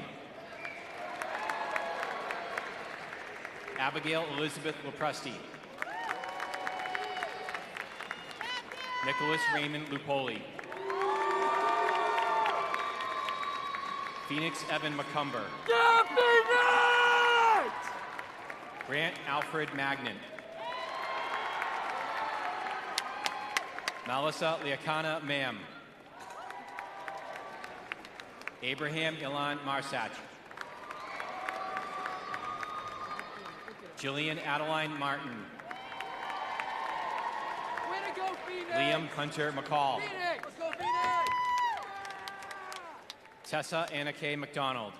Abigail Elizabeth Lopresti. Nicholas Raymond Lupoli. Phoenix Evan McCumber. Grant Alfred Magnan. Melissa Liakana Mam. Abraham Ilan Marsach. Jillian Adeline Martin. Way to go, Phoenix! Liam Hunter McCall. Phoenix! Let's go, Phoenix! Tessa Anna K. McDonald.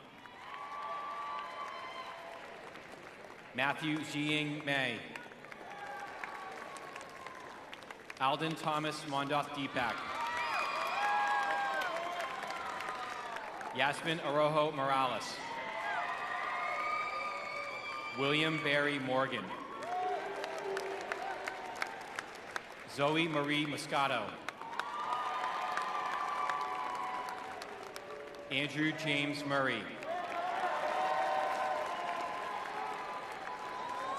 Matthew Jiying May. Alden Thomas Mondoth Deepak. Yasmin Arojo Morales. William Barry Morgan. Zoe Marie Moscato. Andrew James Murray.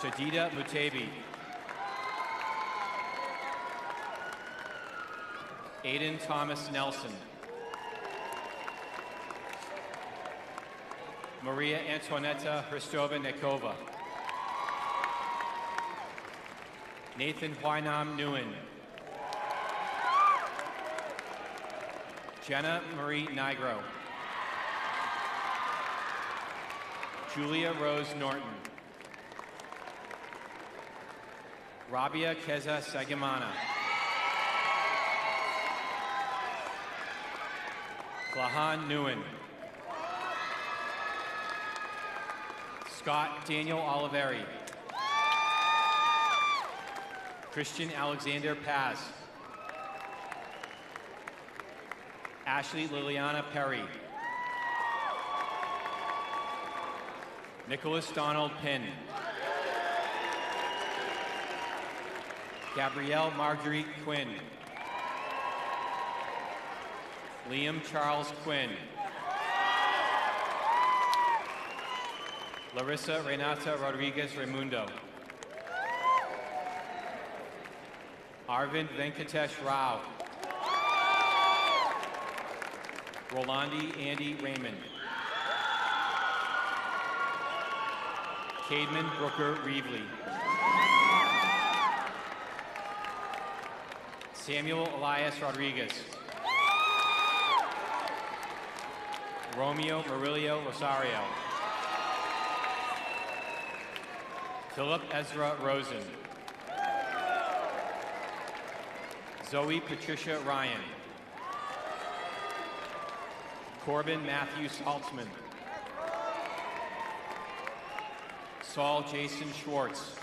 Jadida Mutebi. Aiden Thomas Nelson. Maria Antonetta Hristova Nekova. Nathan Huainam Nguyen. Jenna Marie Nigro. Julia Rose Norton. Rabia Keza Sagamana. Klahan Nguyen. Scott Daniel Oliveri. Christian Alexander Paz. Ashley Liliana Perry. Nicholas Donald Pinn. Gabrielle Marguerite Quinn. Liam Charles Quinn. Larissa Renata Rodriguez Raimundo. Arvind Venkatesh Rao. Rolandi Andy Raymond. Cademan Brooker Reevely. Samuel Elias Rodriguez. Romeo Murillo Rosario. Philip Ezra Rosen. Zoe Patricia Ryan. Corbin Matthew Saltzman. Saul Jason Schwartz.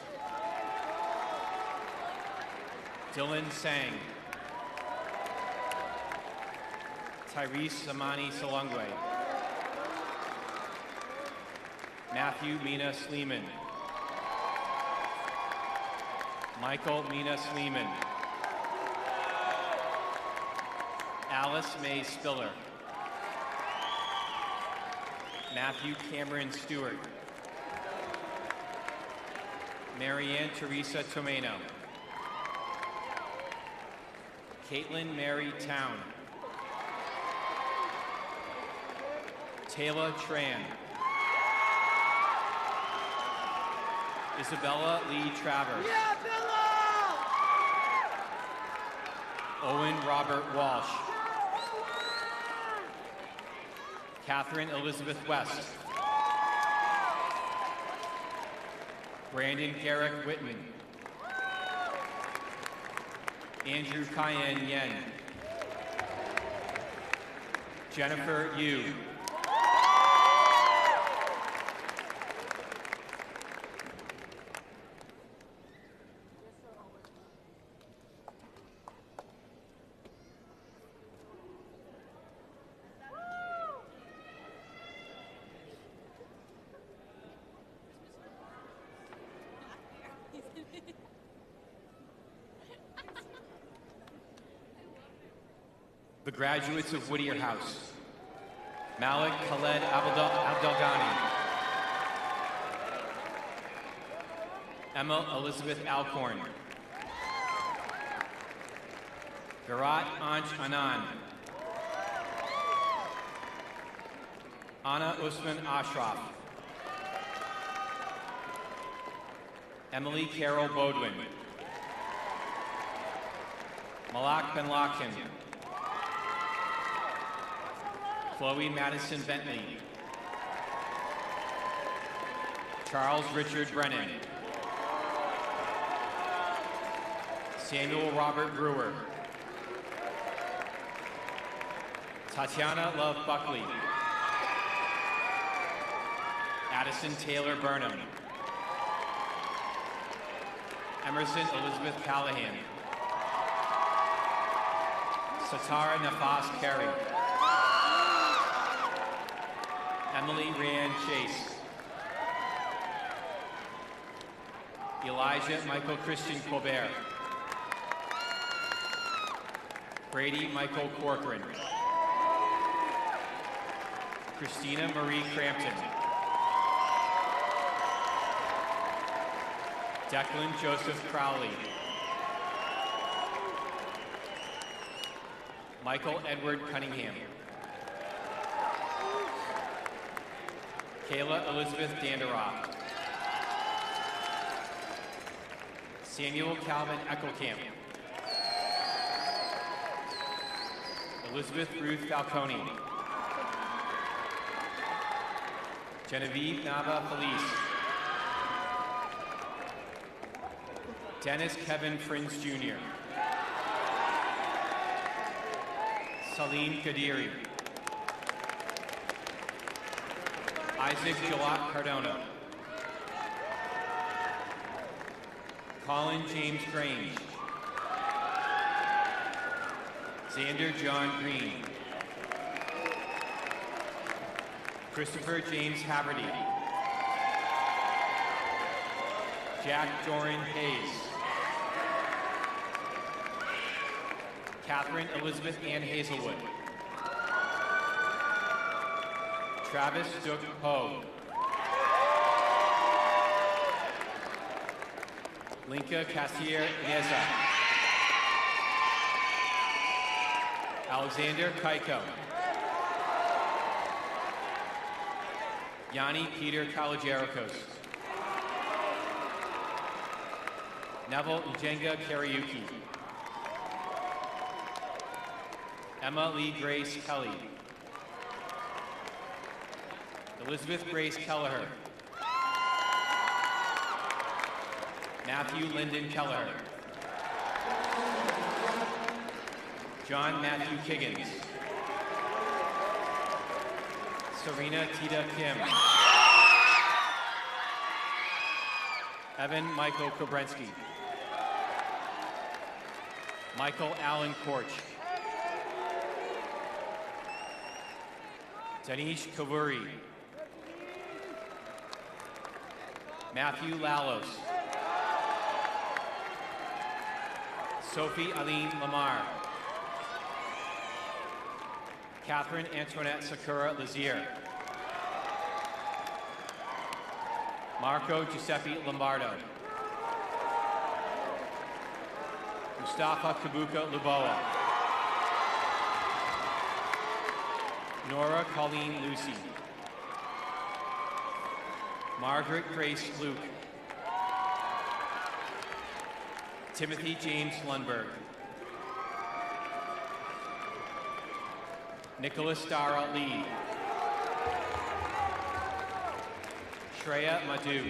Dylan Sang. Tyrese Samani Salungwe. Matthew Mina Sleeman. Michael Mina Sleeman. Alice May Spiller. Matthew Cameron Stewart. Marianne Teresa Tomeno. Caitlin Mary Town. Taylor Tran. Isabella Lee Travers. Yeah, Bella! Owen Robert Walsh. Catherine Elizabeth West. Brandon Garrick Whitman. Andrew Cayenne Yen. Jennifer Yu. The graduates of Whittier House. Malik Khaled Abdelghani. Emma Elizabeth Alcorn. Virat Anj Anand. Anna Usman Ashraf. Emily Carol Bodwin. Malak Ben Lakin. Chloe Madison Bentley. Charles Richard Brennan. Samuel Robert Brewer. Tatiana Love Buckley. Addison Taylor Burnham. Emerson Elizabeth Callahan. Satara Nafas Carey. Emily Rand Chase. Elijah Michael Christian Colbert. Brady Michael Corcoran. Christina Marie Crampton. Declan Joseph Crowley. Michael Edward Cunningham. Kayla Elizabeth Danderoth. Samuel Calvin Eckelkamp. Elizabeth Ruth Falcone. Genevieve Nava Felice. Dennis Kevin Frins Jr. Salim Kadiri. Isaac Jalot Cardona. Colin James Grange. Xander John Green. Christopher James Haverty. Jack Doran Hayes. Catherine Elizabeth Ann Hazelwood. Travis Duke Ho. Linka Cassier Ineza. Alexander Kaiko. Yanni Peter Kalajerikos. Neville Njenga Kariuki. Emma Lee Grace Kelly. Elizabeth Grace Kelleher. Matthew Lyndon Kelleher. John Matthew Kiggins. Serena Tita Kim. Evan Michael Kobrensky. Michael Allen Korch. Danish Kavuri. Matthew Lalos. Sophie Aline Lamar. Catherine Antoinette Sakura Lazier. Marco Giuseppe Lombardo. Mustafa Kabuka Luboa. Nora Colleen Lucy. Margaret Grace Luke. Timothy James Lundberg. Nicholas Dara Lee. Shreya Madhu.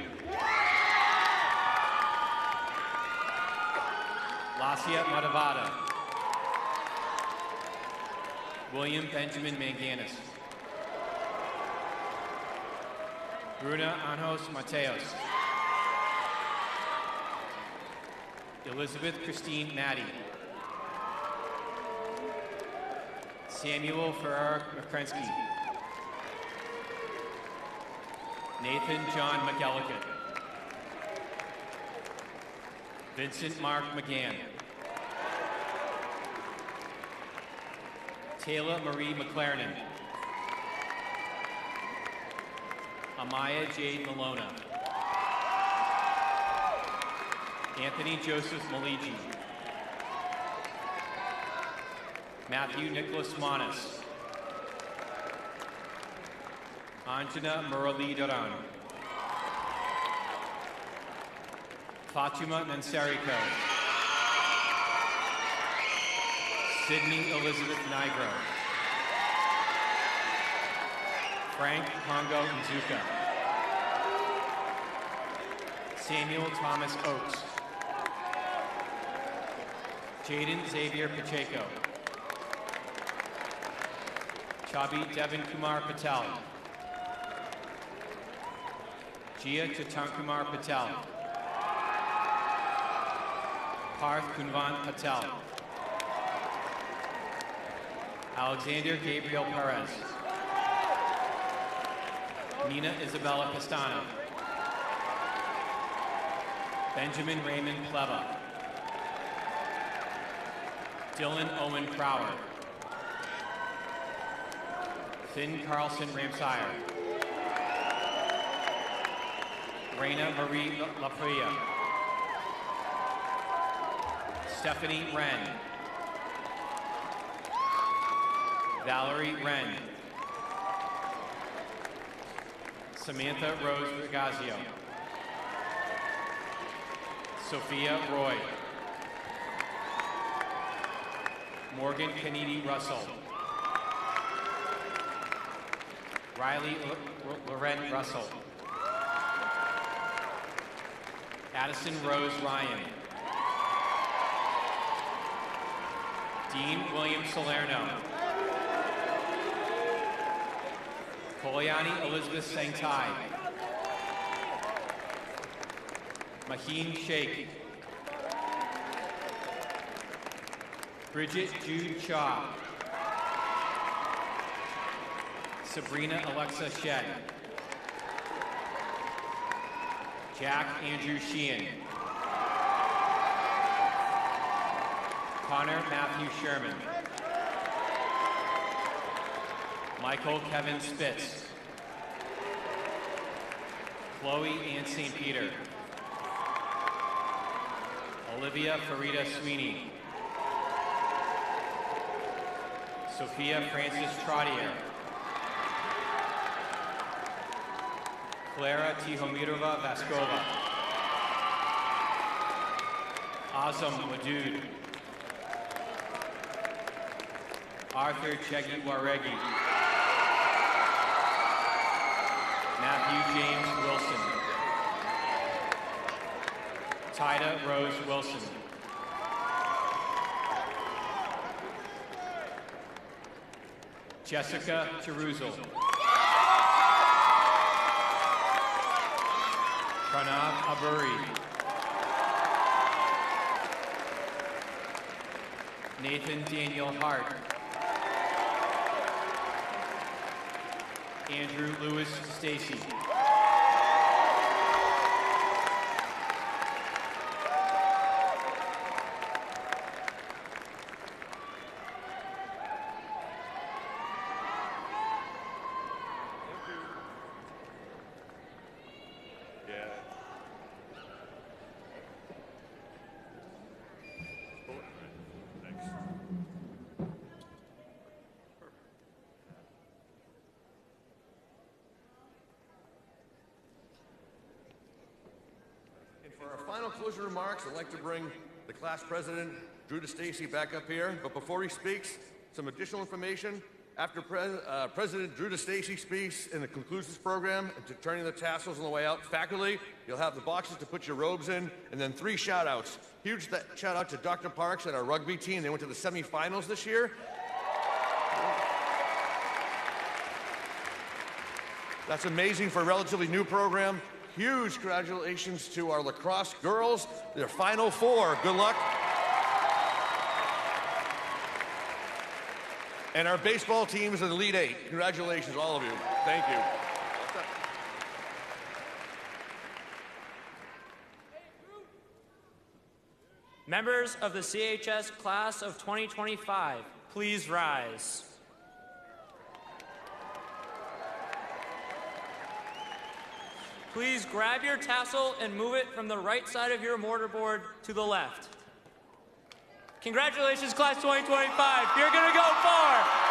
Lasia Madhavada. William Benjamin Manganis. Bruna Anjos Mateos. Elizabeth Christine Maddie. Samuel Farrar McCrensky. Nathan John McElligott. Vincent Mark McGann. Taylor Marie McLaren. Amaya Jade Malona. Anthony Joseph Maligi. Matthew Nicholas Monis. Anjana Murali Dharan. Fatima Nansariko. Sydney Elizabeth Nigro. Frank Pongo Nzuka. Samuel Thomas Oakes. Jaden Xavier Pacheco. Chabi Devin Kumar Patel. Jia Chatankumar Patel. Parth Kunvan Patel. Alexander Gabriel Perez. Nina Isabella Pastano. Benjamin Raymond Pleva. Dylan Owen Crowder. Finn Carlson Ramsire. Raina Marie Lapria. Stephanie Wren. Valerie Wren. Samantha Rose Regazio. Sophia Roy. Morgan Kennedy Russell. Riley Loren Russell. Addison Rose Ryan. Dean William Salerno. Kolyani Elizabeth Sangtai. Maheen Sheikh. Bridget Jude Shaw. Sabrina Alexa Shed. Jack Andrew Sheehan. Connor Matthew Sherman. Michael Kevin Spitz. Chloe Ann St. Peter. Olivia Farida Sweeney. Sophia Francis Trottier. Clara Tihomirova Vaskova. Azam Wadood. Arthur Chegi Waregi. Matthew James Wilson. Tyda Rose Wilson. Jessica Teruzal. Pranav Aburi. Nathan Daniel Hart. Andrew Lewis Stacy. For our final closing remarks, I'd like to bring the class president, Drew DeStacy, back up here. But before he speaks, some additional information. After President Drew DeStacy speaks and concludes this program, and turning the tassels on the way out, faculty, you'll have the boxes to put your robes in, and then 3 shout-outs. Huge shout-out to Dr. Parks and our rugby team. They went to the semifinals this year. That's amazing for a relatively new program. Huge congratulations to our lacrosse girls. Their Final Four. Good luck. And our baseball teams in the Elite 8. Congratulations, all of you. Thank you. Members of the CHS class of 2025, please rise. Please grab your tassel and move it from the right side of your mortarboard to the left. Congratulations, class 2025. You're going to go far.